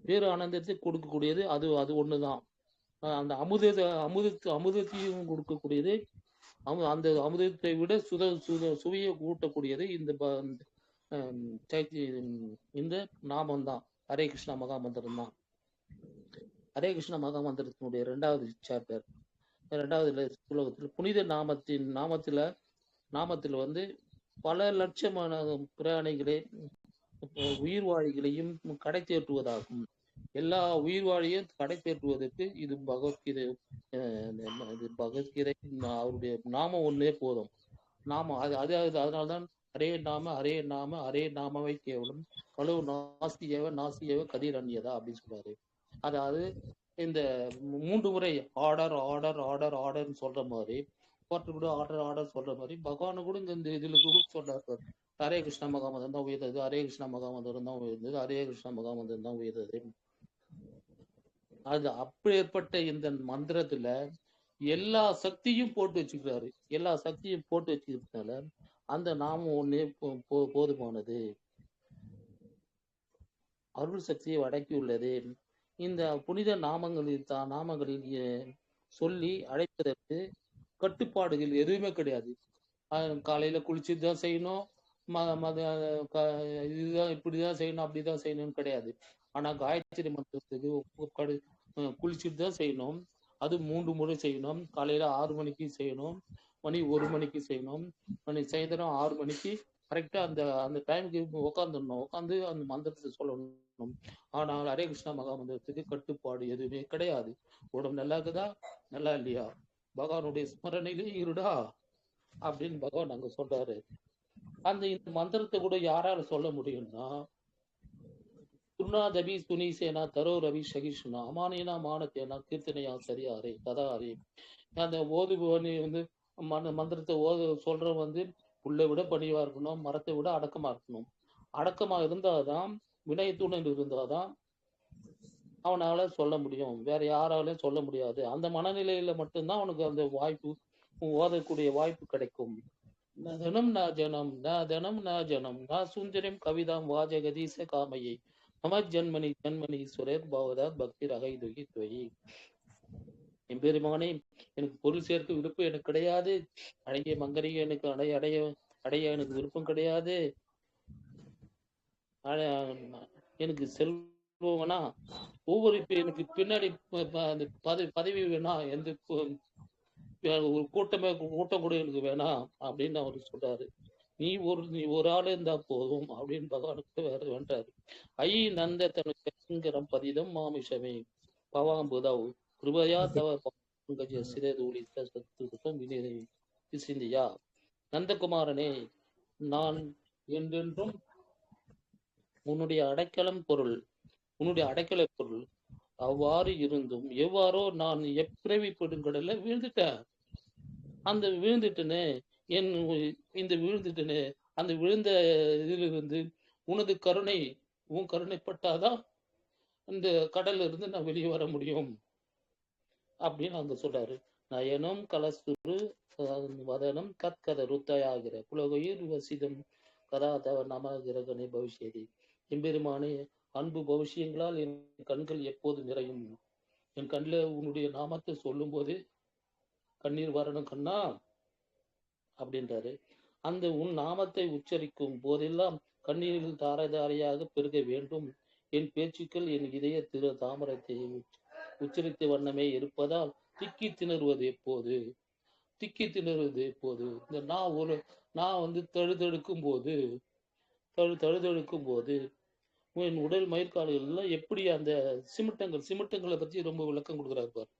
Speaker 2: பேரானந்தத்தை கொடுக்கக்கூடியது. அது ஒண்ணுதான். அந்த அமுதத்தையும் கொடுக்கக்கூடியது. அந்த அமுதத்தை விட சுவையை ஊட்டக்கூடியது இந்த நாமம் தான். ஹரே கிருஷ்ணா மகா மந்திரம் தான். ஹரே கிருஷ்ணா மகா மந்திரத்தினுடைய 2வது சாப்டர், 2வது ஸ்லோகத்தில் புனித நாமத்துல பல லட்சமான பிராணிகளை உயிர்வாழிகளையும் கடை தேற்றுவதாகும். எல்லா உயிர்வாழியும் கடை தேற்றுவதற்கு இது பகவத்கீதை. அவருடைய நாமம் ஒன்னே போதும். நாமம் அதனால்தான் ஹரே நாம ஹரே நாமவை கேவலம் கலு நாசியவ கதிர் அந்நியதா அப்படின்னு சொல்றாரு. அதாவது இந்த 3 முறை ஆர்டர் சொல்ற மாதிரி, கூட ஆர்டர் சொல்ற மாதிரி பகவானு கூட இந்த இதுல கூட சொல்றாரு. ஹரே கிருஷ்ணா மகாமந்திரம் தான் உயர்ந்தது, ஹரே கிருஷ்ணா மகாமந்திரம் தான் உயர்ந்தது, ஹரே கிருஷ்ணா மகாமந்திரம் தான் உயர்ந்தது. அது அப்பேற்பட்ட இந்த மந்திரத்துல எல்லா சக்தியும் போட்டு வச்சுக்கிறாரு. எல்லா சக்தியும் போட்டு வச்சுக்கிறதுனால அந்த நாமம் ஒன்னே போதுமானது. அருள் சக்தியை அடக்கியுள்ளது. இந்த புனித நாமங்களில் சொல்லி அழைப்பதற்கு கட்டுப்பாடுகள் எதுவுமே கிடையாது. காலையில குளிச்சுட்டு தான் செய்யணும், இதுதான் இப்படிதான் செய்யணும், அப்படிதான் செய்யணும்னு கிடையாது. ஆனா காயத்ரி மந்திரத்துக்கு குளிச்சுட்டு தான் செய்யணும். அது 3 முறை செய்யணும். காலையில 6 மணிக்கு செய்யணும், மணி 1 மணிக்கு செய்யணும், சாயந்தரம் 6 மணிக்கு கரெக்டா அந்த டைமுக்கு உட்காந்து அந்த மந்திரத்தை சொல்லணும். ஆனால் ஹரே கிருஷ்ணா மகா மந்திரத்துக்கு கட்டுப்பாடு எதுவுமே கிடையாது. உடம்பு நல்லா இருக்குதா, நல்லா இல்லையா, பகவானுடைய ஸ்மரணையிலே இருடா அப்படின்னு பகவான் அங்க சொல்றாரு. இந்த மந்திரத்தை கூட யாரால சொல்ல முடியும்னா, துர்ணாதபி துணிசேனா தரோ ரவி சகிஷ்ணா அமானியனா மானத்தேனா கீர்த்தனையா சரியாரே கதாரே. அந்த ஓதுபவனி மந்திரத்தை சொல்ற புல்லை விட பணிவா இருக்கணும், மரத்தை விட அடக்கமா இருக்கணும். அடக்கமா இருந்தாதான், வினயத்துடன் இருந்தாதான் அவனால சொல்ல முடியும். வேற யாராலையும் சொல்ல முடியாது. அந்த மனநிலையில மட்டும்தான் அவனுக்கு அந்த வாய்ப்பு, ஓதக்கூடிய வாய்ப்பு கிடைக்கும். சுந்தரம் கவிதாம் வாஜகதீச காமையை நம ஜன்மணி சுரேர் பவதாத் பக்தி ரகை துகி துவயி. எம்பெருமானே, எனக்கு பொருள் சேர்க்க விருப்பம் எனக்கு கிடையாது. அழகிய மங்கரையை எனக்கு அடைய எனக்கு விருப்பம் கிடையாது. எனக்கு செல்வனா ஒவ்வொரு எனக்கு பின்னாடி பதவி வேணா, எந்த ஒரு கூட்டம் கூட எனக்கு வேணாம் அப்படின்னு அவரு சொல்றாரு. நீ ஒரு ஆள் இருந்தா போதும் அப்படின்னு பகவானுக்கு வேற வேண்டாரு. ஐ நந்த தனுங்கரம் பதிதம் மாமிஷமே பவாம்புதவ் கிருபயா தவ பங்கஜ சிறதூளி சத்துருத்தம் சிந்தியா. நந்தகுமாரனே, நான் என்றென்றும் உன்னுடைய அடைக்கல பொருள். அவ்வாறு இருந்தும் எவ்வாறோ நான் எப்பிறவி பெருங்கடல்ல வீழ்ந்துட்டேன். அந்த விழுந்துட்டேனே அந்த விழுந்த இதிலிருந்து உனது உன் கருணைப்பட்டாதான் இந்த கடல்ல இருந்து நான் வெளியே வர முடியும் அப்படின்னு அங்க சொல்றாரு. நயனம் கலசுரு வதனம் கற்கத ருத்தையாகிற புலகையில் வசிதம் கதா தவ நம கிரகணே பவிஷ்யதி. எம்பெருமானே, அன்பு பவிஷ்யங்களால் என் கண்கள் எப்போது நிறையும். என் கண்ணில் உன்னுடைய நாமத்தை சொல்லும் போது கண்ணீர் வரணும் கண்ணா அப்படின்றாரு. அந்த உன் நாமத்தை உச்சரிக்கும் போதெல்லாம் கண்ணீரில் தாரை தாரையாக பெருக வேண்டும். என் பேச்சுக்கள் என் இதய திரு தாமரத்தை உச்சரித்த வண்ணமே இருப்பதால் திக்கி திணறுவது எப்போது இந்த நான் வந்து தழுதழுக்கும் போது என் உடல் மயிர்கால்கள்லாம் எப்படி அந்த சிமிட்டங்களை பத்தி ரொம்ப விளக்கம் கொடுக்குறாரு பாரு.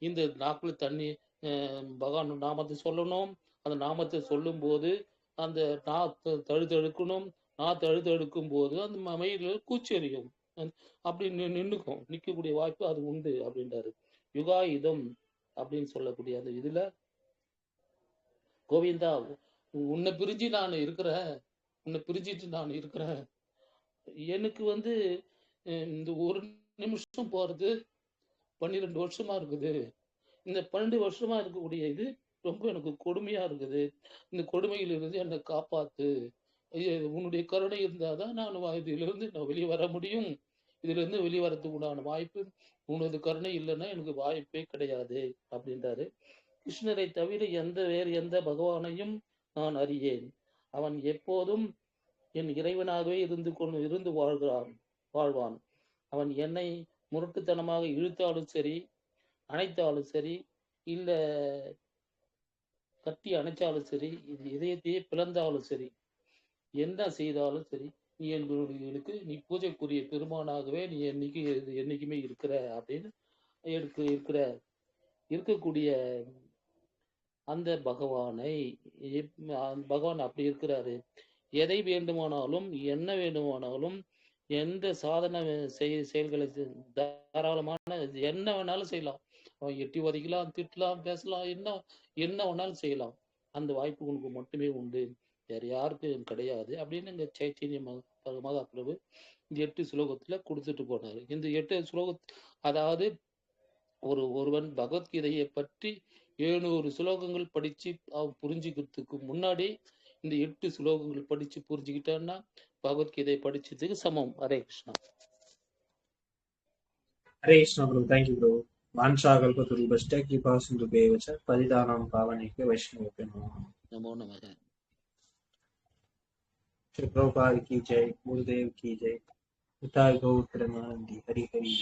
Speaker 2: இந்த நாக்குல தண்ணி பகவான் நாமத்தை சொல்லணும். அந்த நாமத்தை சொல்லும் போது அந்த தழுதழுக்கணும். தழுதழுக்கும் போது அந்த மயிர்கள் கூச்செறியும். அப்படி நின்னுக்கும். நிற்கக்கூடிய வாய்ப்பு அது உண்டு அப்படின்றாரு. யுகாயுதம் அப்படின்னு சொல்லக்கூடிய அந்த இதுல, கோவிந்தா உன்னை பிரிஞ்சிட்டு நான் இருக்கிறேன். எனக்கு வந்து இந்த ஒரு நிமிஷம் போறது 12 வருஷமா இருக்குது. இந்த 12 வருஷமா இருக்கக்கூடிய இது ரொம்ப எனக்கு கொடுமையா இருக்குது. இந்த கொடுமையிலிருந்து என்னை காப்பாத்து. உன்னுடைய கருணை இருந்தாதான் நான் இதிலிருந்து வெளியே வர முடியும். இதுல இருந்து வெளிவரத்துக்கு உண்டான வாய்ப்பு உனது கருணை இல்லைன்னா எனக்கு வாய்ப்பே கிடையாது அப்படின்றாரு. கிருஷ்ணரை தவிர வேறு எந்த பகவானையும் நான் அறியேன். அவன் எப்போதும் என் இறைவனாகவே இருந்து வாழ்வான். அவன் என்னை முரட்டுத்தனமாக இழுத்தாலும் சரி, அணைத்தாலும் சரி, இல்ல கட்டி அணைச்சாலும் சரி, இதயத்தையே பிளந்தாலும் சரி, என்ன செய்தாலும் சரி, நீ எங்களுக்கு நீ பூஜைக்குரிய பெருமானாகவே நீ என்னைக்குமே இருக்கிற அப்படின்னு இருக்கக்கூடிய அந்த பகவான் அப்படி இருக்கிறாரு. எதை வேண்டுமானாலும் என்ன வேண்டுமானாலும் எந்த சாதனை செயல்களை தாராளமான என்ன வேணாலும் செய்யலாம். அவன் எட்டி உதைக்கலாம், திட்டலாம், பேசலாம், என்ன வேணாலும் செய்யலாம். அந்த வாய்ப்பு உனக்கு மட்டுமே உண்டு, வேற யாருக்கும் கிடையாது அப்படின்னு இந்த சைத்தன்ய மகாபிரபு இந்த 8 ஸ்லோகத்துல கொடுத்துட்டு போனாரு. இந்த 8 அதாவது ஒருவன் பகவத்கீதையை பற்றி 700 ஸ்லோகங்கள் படிச்சு அவன் புரிஞ்சுக்கிறதுக்கு முன்னாடி இந்த 8 ஸ்லோகங்கள் படிச்சு புரிஞ்சுக்கிட்டான்னா பகவத்கீதை படிச்சதுக்கு சமம். Hare Krishna.
Speaker 1: Hare Krishna bro. Thank you bro. வான்ஷாகல்பத்ருபஷ்ட கிருபா சிந்துபேவ ச பதிதானாம் பாவனைக்கு வைஷ்ணவ
Speaker 2: நமோ நமக.
Speaker 1: श्री प्रभुपाद की जय, गुरुदेव की जय, गौ प्रेमानंदी। हरि हरि।